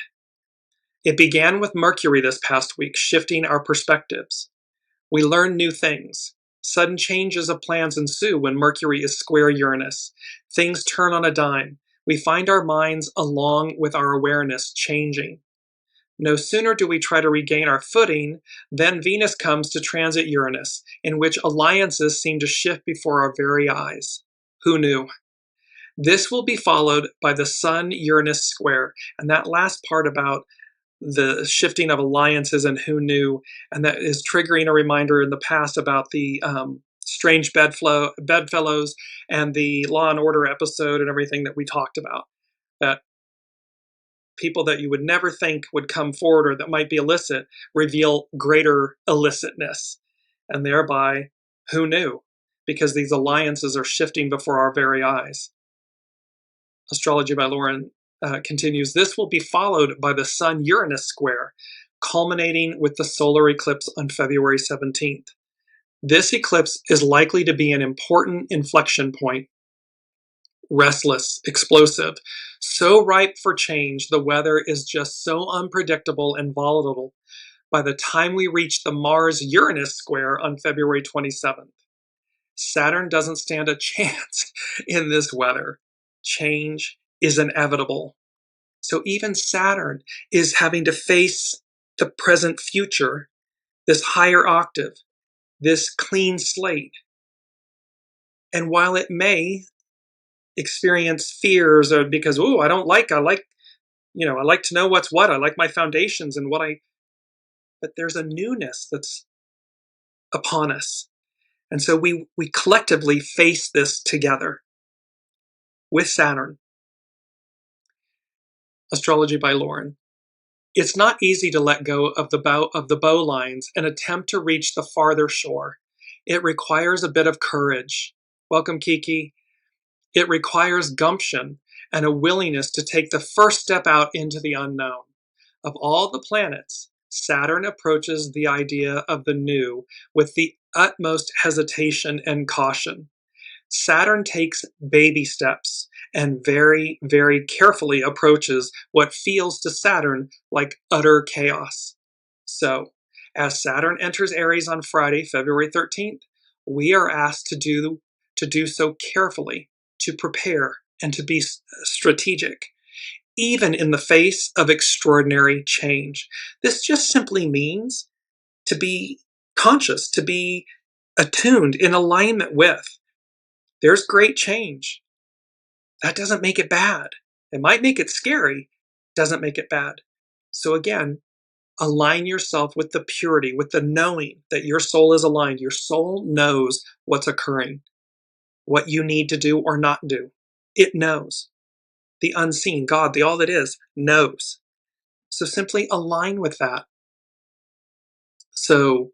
It began with Mercury this past week, shifting our perspectives. We learn new things. Sudden changes of plans ensue when Mercury is square Uranus. Things turn on a dime. We find our minds, along with our awareness, changing. No sooner do we try to regain our footing than Venus comes to transit Uranus, in which alliances seem to shift before our very eyes. Who knew? This will be followed by the Sun-Uranus square, and that last part about the shifting of alliances and who knew, and that is triggering a reminder in the past about the strange bedfellows and the Law and Order episode and everything that we talked about. That people that you would never think would come forward or that might be illicit reveal greater illicitness. And thereby, who knew? Because these alliances are shifting before our very eyes. Astrology by Lauren continues, this will be followed by the Sun-Uranus square, culminating with the solar eclipse on February 17th. This eclipse is likely to be an important inflection point. Restless, explosive, so ripe for change, the weather is just so unpredictable and volatile by the time we reach the Mars-Uranus square on February 27th. Saturn doesn't stand a chance in this weather. Change is inevitable. So even Saturn is having to face the present future, this higher octave, this clean slate. And while it may experience fears or because, I like to know what's what. I like my foundations and but there's a newness that's upon us. And so we collectively face this together with Saturn. Astrology by Lauren. It's not easy to let go of the bow lines and attempt to reach the farther shore. It requires a bit of courage. Welcome, Kiki. It requires gumption and a willingness to take the first step out into the unknown. Of all the planets, Saturn approaches the idea of the new with the utmost hesitation and caution. Saturn takes baby steps and very, very carefully approaches what feels to Saturn like utter chaos. So, as Saturn enters Aries on Friday, February 13th, we are asked to do so carefully, to prepare, and to be strategic, even in the face of extraordinary change. This just simply means to be conscious, to be attuned, in alignment with. There's great change. That doesn't make it bad. It might make it scary, doesn't make it bad. So again, align yourself with the purity, with the knowing that your soul is aligned. Your soul knows what's occurring, what you need to do or not do. It knows. The unseen, God, the all that is, knows. So simply align with that. So,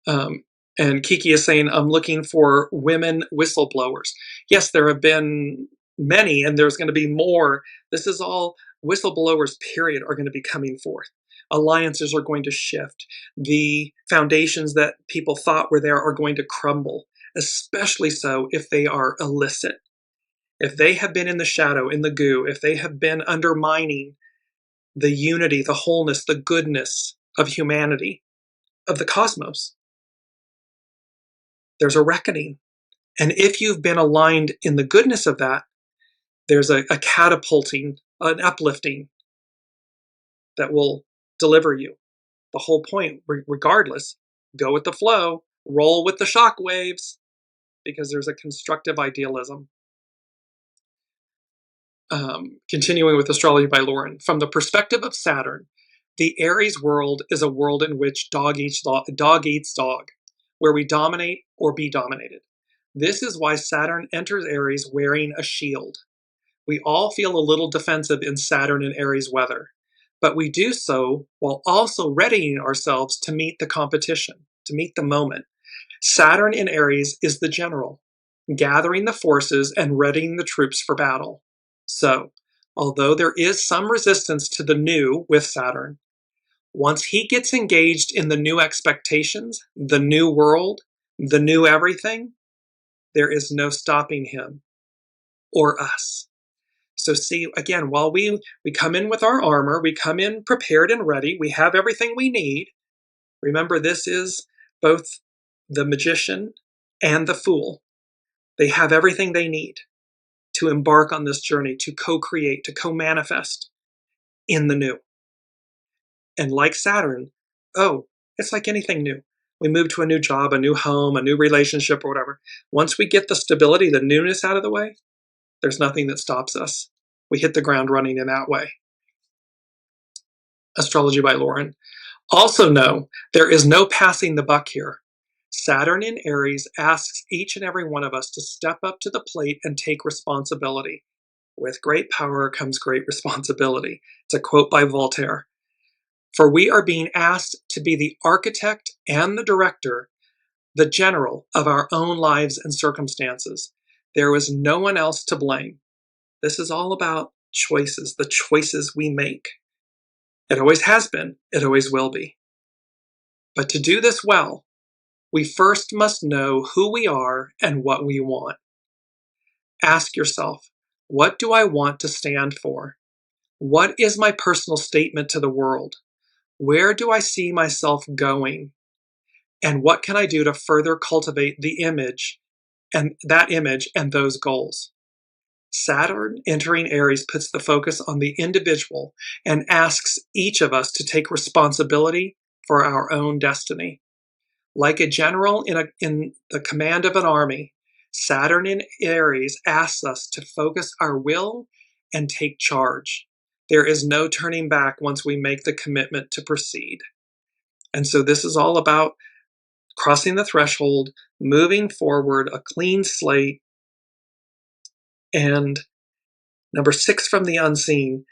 and Kiki is saying, I'm looking for women whistleblowers. Yes, there have been many, and there's going to be more. This is all whistleblowers, period, are going to be coming forth. Alliances are going to shift. The foundations that people thought were there are going to crumble, especially so if they are illicit. If they have been in the shadow, in the goo, if they have been undermining the unity, the wholeness, the goodness of humanity, of the cosmos, there's a reckoning. And if you've been aligned in the goodness of that, there's a catapulting, an uplifting that will deliver you. The whole point, regardless, go with the flow, roll with the shock waves, because there's a constructive idealism. Continuing with Astrology by Lauren. From the perspective of Saturn, the Aries world is a world in which dog eats dog, where we dominate or be dominated. This is why Saturn enters Aries wearing a shield. We all feel a little defensive in Saturn and Aries weather, but we do so while also readying ourselves to meet the competition, to meet the moment. Saturn in Aries is the general, gathering the forces and readying the troops for battle. So, although there is some resistance to the new with Saturn, once he gets engaged in the new expectations, the new world, the new everything, there is no stopping him or us. So see, again, while we come in with our armor, we come in prepared and ready, we have everything we need. Remember, this is both the magician and the fool. They have everything they need to embark on this journey, to co-create, to co-manifest in the new. And like Saturn, it's like anything new. We move to a new job, a new home, a new relationship, or whatever. Once we get the stability, the newness out of the way, there's nothing that stops us. We hit the ground running in that way. Astrology by Lauren. Also know there is no passing the buck here. Saturn in Aries asks each and every one of us to step up to the plate and take responsibility. With great power comes great responsibility. It's a quote by Voltaire. For we are being asked to be the architect and the director, the general of our own lives and circumstances. There is no one else to blame. This is all about choices, the choices we make. It always has been, it always will be. But to do this well, we first must know who we are and what we want. Ask yourself, what do I want to stand for? What is my personal statement to the world? Where do I see myself going? And what can I do to further cultivate the image and those goals? Saturn entering Aries puts the focus on the individual and asks each of us to take responsibility for our own destiny. Like a general in the command of an army, Saturn in Aries asks us to focus our will and take charge. There is no turning back once we make the commitment to proceed. And so this is all about crossing the threshold, moving forward, a clean slate. And number 6 from the Unseen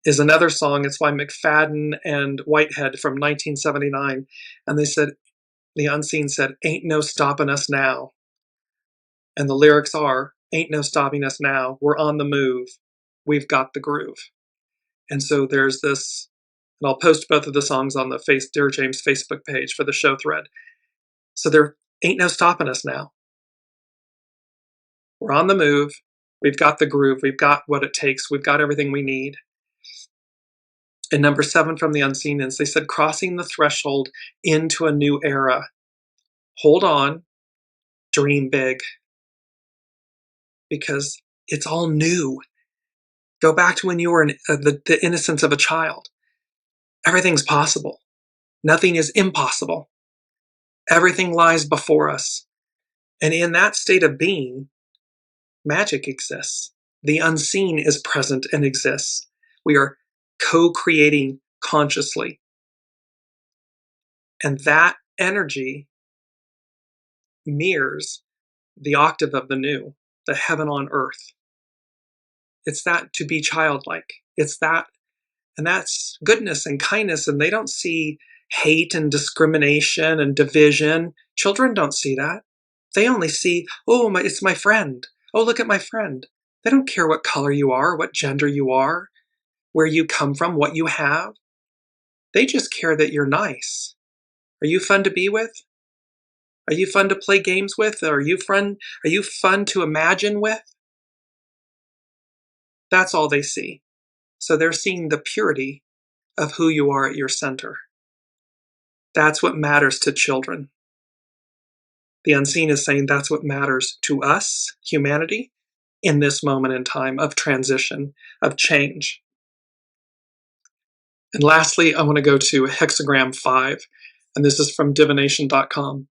is another song. It's by McFadden and Whitehead from 1979. And they said, the Unseen said, "Ain't no stopping us now." And the lyrics are, "Ain't no stopping us now. We're on the move. We've got the groove." And so there's this, and I'll post both of the songs on the Dearjames Facebook page for the show thread. So there ain't no stopping us now. We're on the move. We've got the groove. We've got what it takes. We've got everything we need. And number 7 from the Unseen is, they said, crossing the threshold into a new era. Hold on. Dream big. Because it's all new. Go back to when you were in the innocence of a child. Everything's possible. Nothing is impossible. Everything lies before us. And in that state of being, magic exists. The unseen is present and exists. We are co-creating consciously. And that energy mirrors the octave of the new, the heaven on earth. It's that to be childlike. It's that, and that's goodness and kindness, and they don't see hate and discrimination and division. Children don't see that. They only see, it's my friend. Oh, look at my friend. They don't care what color you are, what gender you are, where you come from, what you have. They just care that you're nice. Are you fun to be with? Are you fun to play games with? Are you fun to imagine with? That's all they see. So they're seeing the purity of who you are at your center. That's what matters to children. The unseen is saying that's what matters to us, humanity, in this moment in time of transition, of change. And lastly, I want to go to hexagram 5, and this is from divination.com.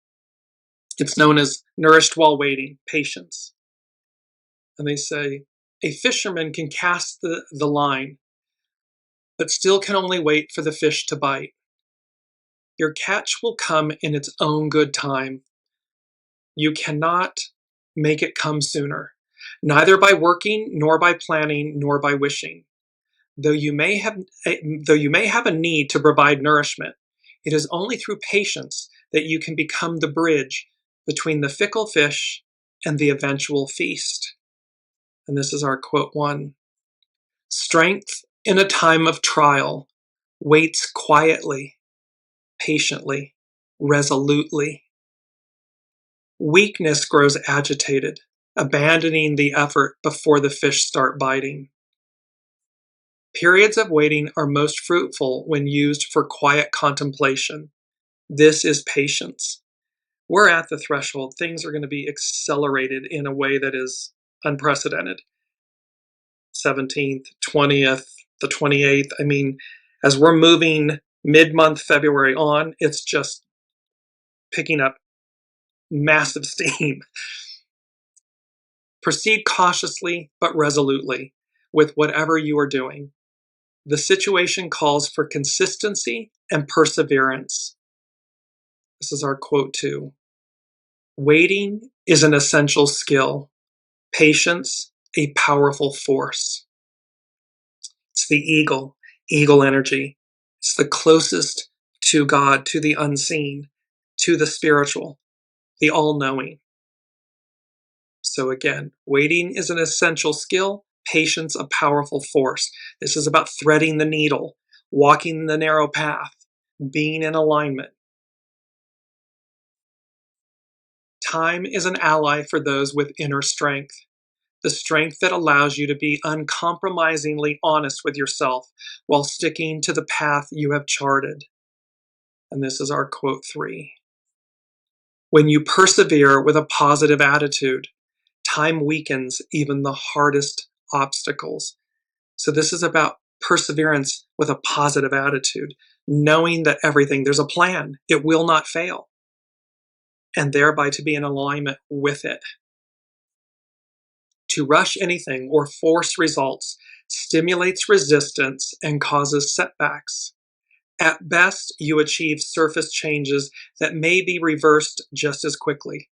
It's known as nourished while waiting, patience. And they say, a fisherman can cast the line, but still can only wait for the fish to bite. Your catch will come in its own good time. You cannot make it come sooner, neither by working, nor by planning, nor by wishing. Though you may have a need to provide nourishment, it is only through patience that you can become the bridge between the fickle fish and the eventual feast. And this is our quote 1. Strength in a time of trial waits quietly, patiently, resolutely. Weakness grows agitated, abandoning the effort before the fish start biting. Periods of waiting are most fruitful when used for quiet contemplation. This is patience. We're at the threshold. Things are going to be accelerated in a way that is unprecedented. 17th, 20th, the 28th. I mean, as we're moving mid-month February on, it's just picking up massive steam. Proceed cautiously but resolutely with whatever you are doing. The situation calls for consistency and perseverance. This is our quote 2. Waiting is an essential skill. Patience, a powerful force. It's the eagle energy. It's the closest to God, to the unseen, to the spiritual, the all-knowing. So again, waiting is an essential skill, patience a powerful force. This is about threading the needle, walking the narrow path, being in alignment. Time is an ally for those with inner strength, the strength that allows you to be uncompromisingly honest with yourself while sticking to the path you have charted. And this is our quote 3. When you persevere with a positive attitude, time weakens even the hardest obstacles. So this is about perseverance with a positive attitude, knowing that there's a plan. It will not fail. And thereby to be in alignment with it. To rush anything or force results stimulates resistance and causes setbacks. At best, you achieve surface changes that may be reversed just as quickly.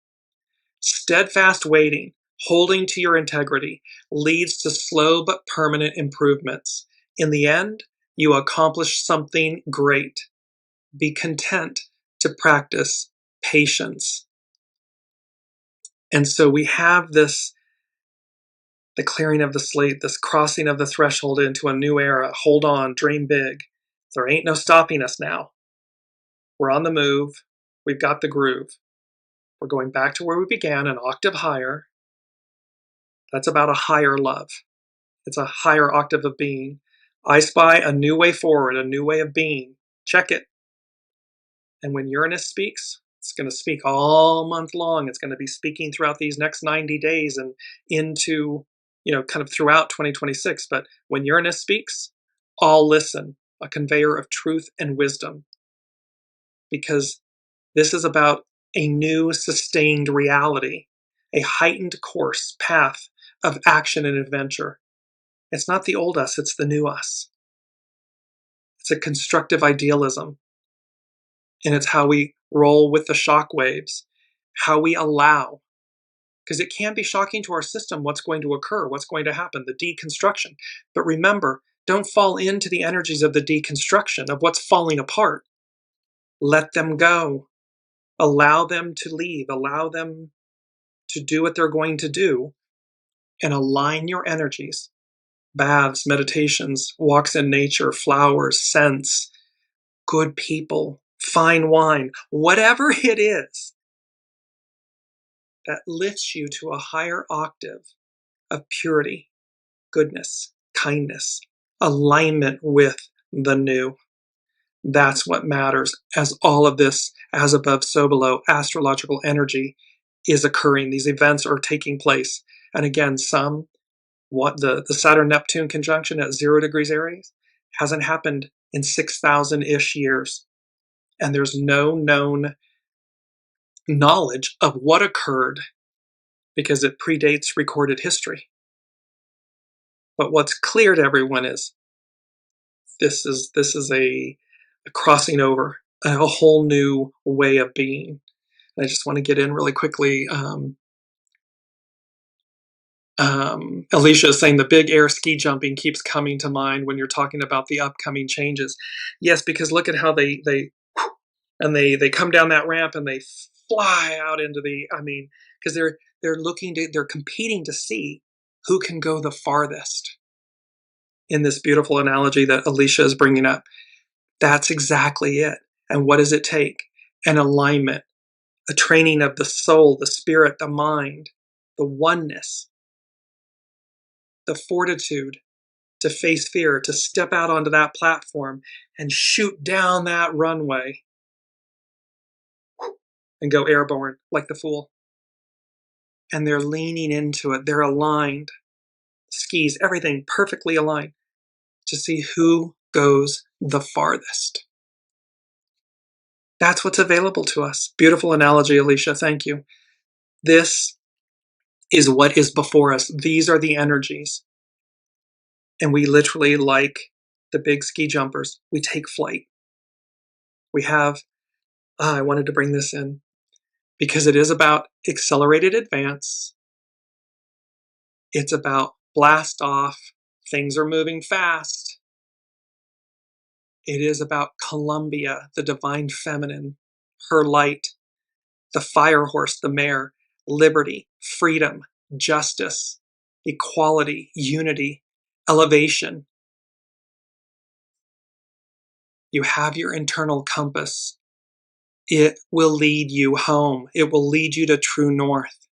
Steadfast waiting, holding to your integrity, leads to slow but permanent improvements. In the end, you accomplish something great. Be content to practice patience. And so we have this, the clearing of the slate, this crossing of the threshold into a new era. Hold on, dream big. There ain't no stopping us now. We're on the move. We've got the groove. We're going back to where we began, an octave higher. That's about a higher love. It's a higher octave of being. I spy a new way forward, a new way of being. Check it. And when Uranus speaks, it's going to speak all month long. It's going to be speaking throughout these next 90 days and into, kind of throughout 2026. But when Uranus speaks, all listen, a conveyor of truth and wisdom. Because this is about a new sustained reality, a heightened course, path of action and adventure. It's not the old us, it's the new us. It's a constructive idealism. And it's how we roll with the shock waves, how we allow. Because it can be shocking to our system what's going to occur, what's going to happen, the deconstruction. But remember, don't fall into the energies of the deconstruction, of what's falling apart. Let them go. Allow them to leave. Allow them to do what they're going to do. And align your energies. Baths, meditations, walks in nature, flowers, scents, good people, fine wine, whatever it is that lifts you to a higher octave of purity, goodness, kindness, alignment with the new. That's what matters, as all of this, as above, so below, astrological energy is occurring. These events are taking place. And again, the Saturn-Neptune conjunction at 0 degrees Aries hasn't happened in 6,000-ish years. And there's no known knowledge of what occurred because it predates recorded history. But what's clear to everyone is this is a crossing over, a whole new way of being. I just want to get in really quickly. Alicia is saying the big air ski jumping keeps coming to mind when you're talking about the upcoming changes. Yes, because look at how they come down that ramp and they fly out into because they're competing to see who can go the farthest. In this beautiful analogy that Alicia is bringing up, that's exactly it. And what does it take? An alignment, a training of the soul, the spirit, the mind, the oneness, the fortitude to face fear, to step out onto that platform and shoot down that runway and go airborne like the Fool. And they're leaning into it. They're aligned. Skis, everything perfectly aligned to see who goes the farthest. That's what's available to us. Beautiful analogy, Alicia. Thank you. This is what is before us. These are the energies. And we literally, like the big ski jumpers, we take flight. We have, I wanted to bring this in because it is about accelerated advance. It's about blast off. Things are moving fast. It is about Columbia, the divine feminine, her light, the fire horse, the mare, liberty, freedom, justice, equality, unity, elevation. You have your internal compass. It will lead you home. It will lead you to true north.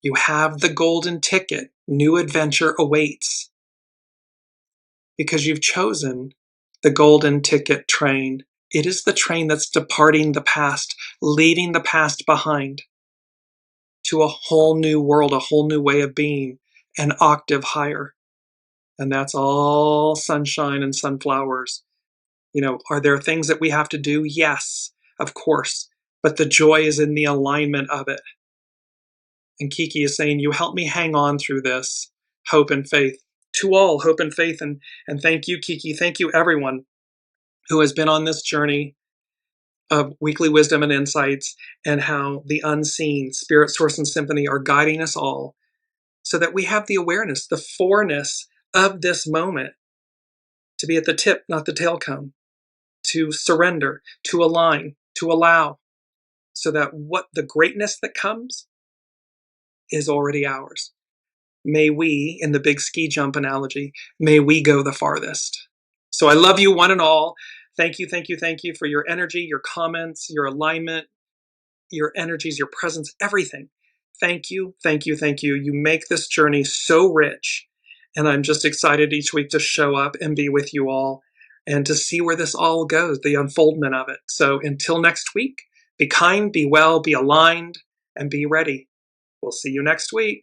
You have the golden ticket. New adventure awaits. Because you've chosen the golden ticket train. It is the train that's departing the past, leaving the past behind to a whole new world, a whole new way of being, an octave higher. And that's all sunshine and sunflowers. Are there things that we have to do? Yes, of course. But the joy is in the alignment of it. And Kiki is saying, you help me hang on through this. Hope and faith. To all, hope and faith. And thank you, Kiki. Thank you, everyone who has been on this journey of weekly wisdom and insights, and how the unseen, Spirit, Source, and Symphony are guiding us all so that we have the awareness, the foreness of this moment to be at the tip, not the tail cone, to surrender, to align, to allow, so that what the greatness that comes is already ours. May we, in the big ski jump analogy, may we go the farthest. So I love you one and all. Thank you, thank you, thank you for your energy, your comments, your alignment, your energies, your presence, everything. Thank you, thank you, thank you. You make this journey so rich. And I'm just excited each week to show up and be with you all and to see where this all goes, the unfoldment of it. So until next week, be kind, be well, be aligned, and be ready. We'll see you next week.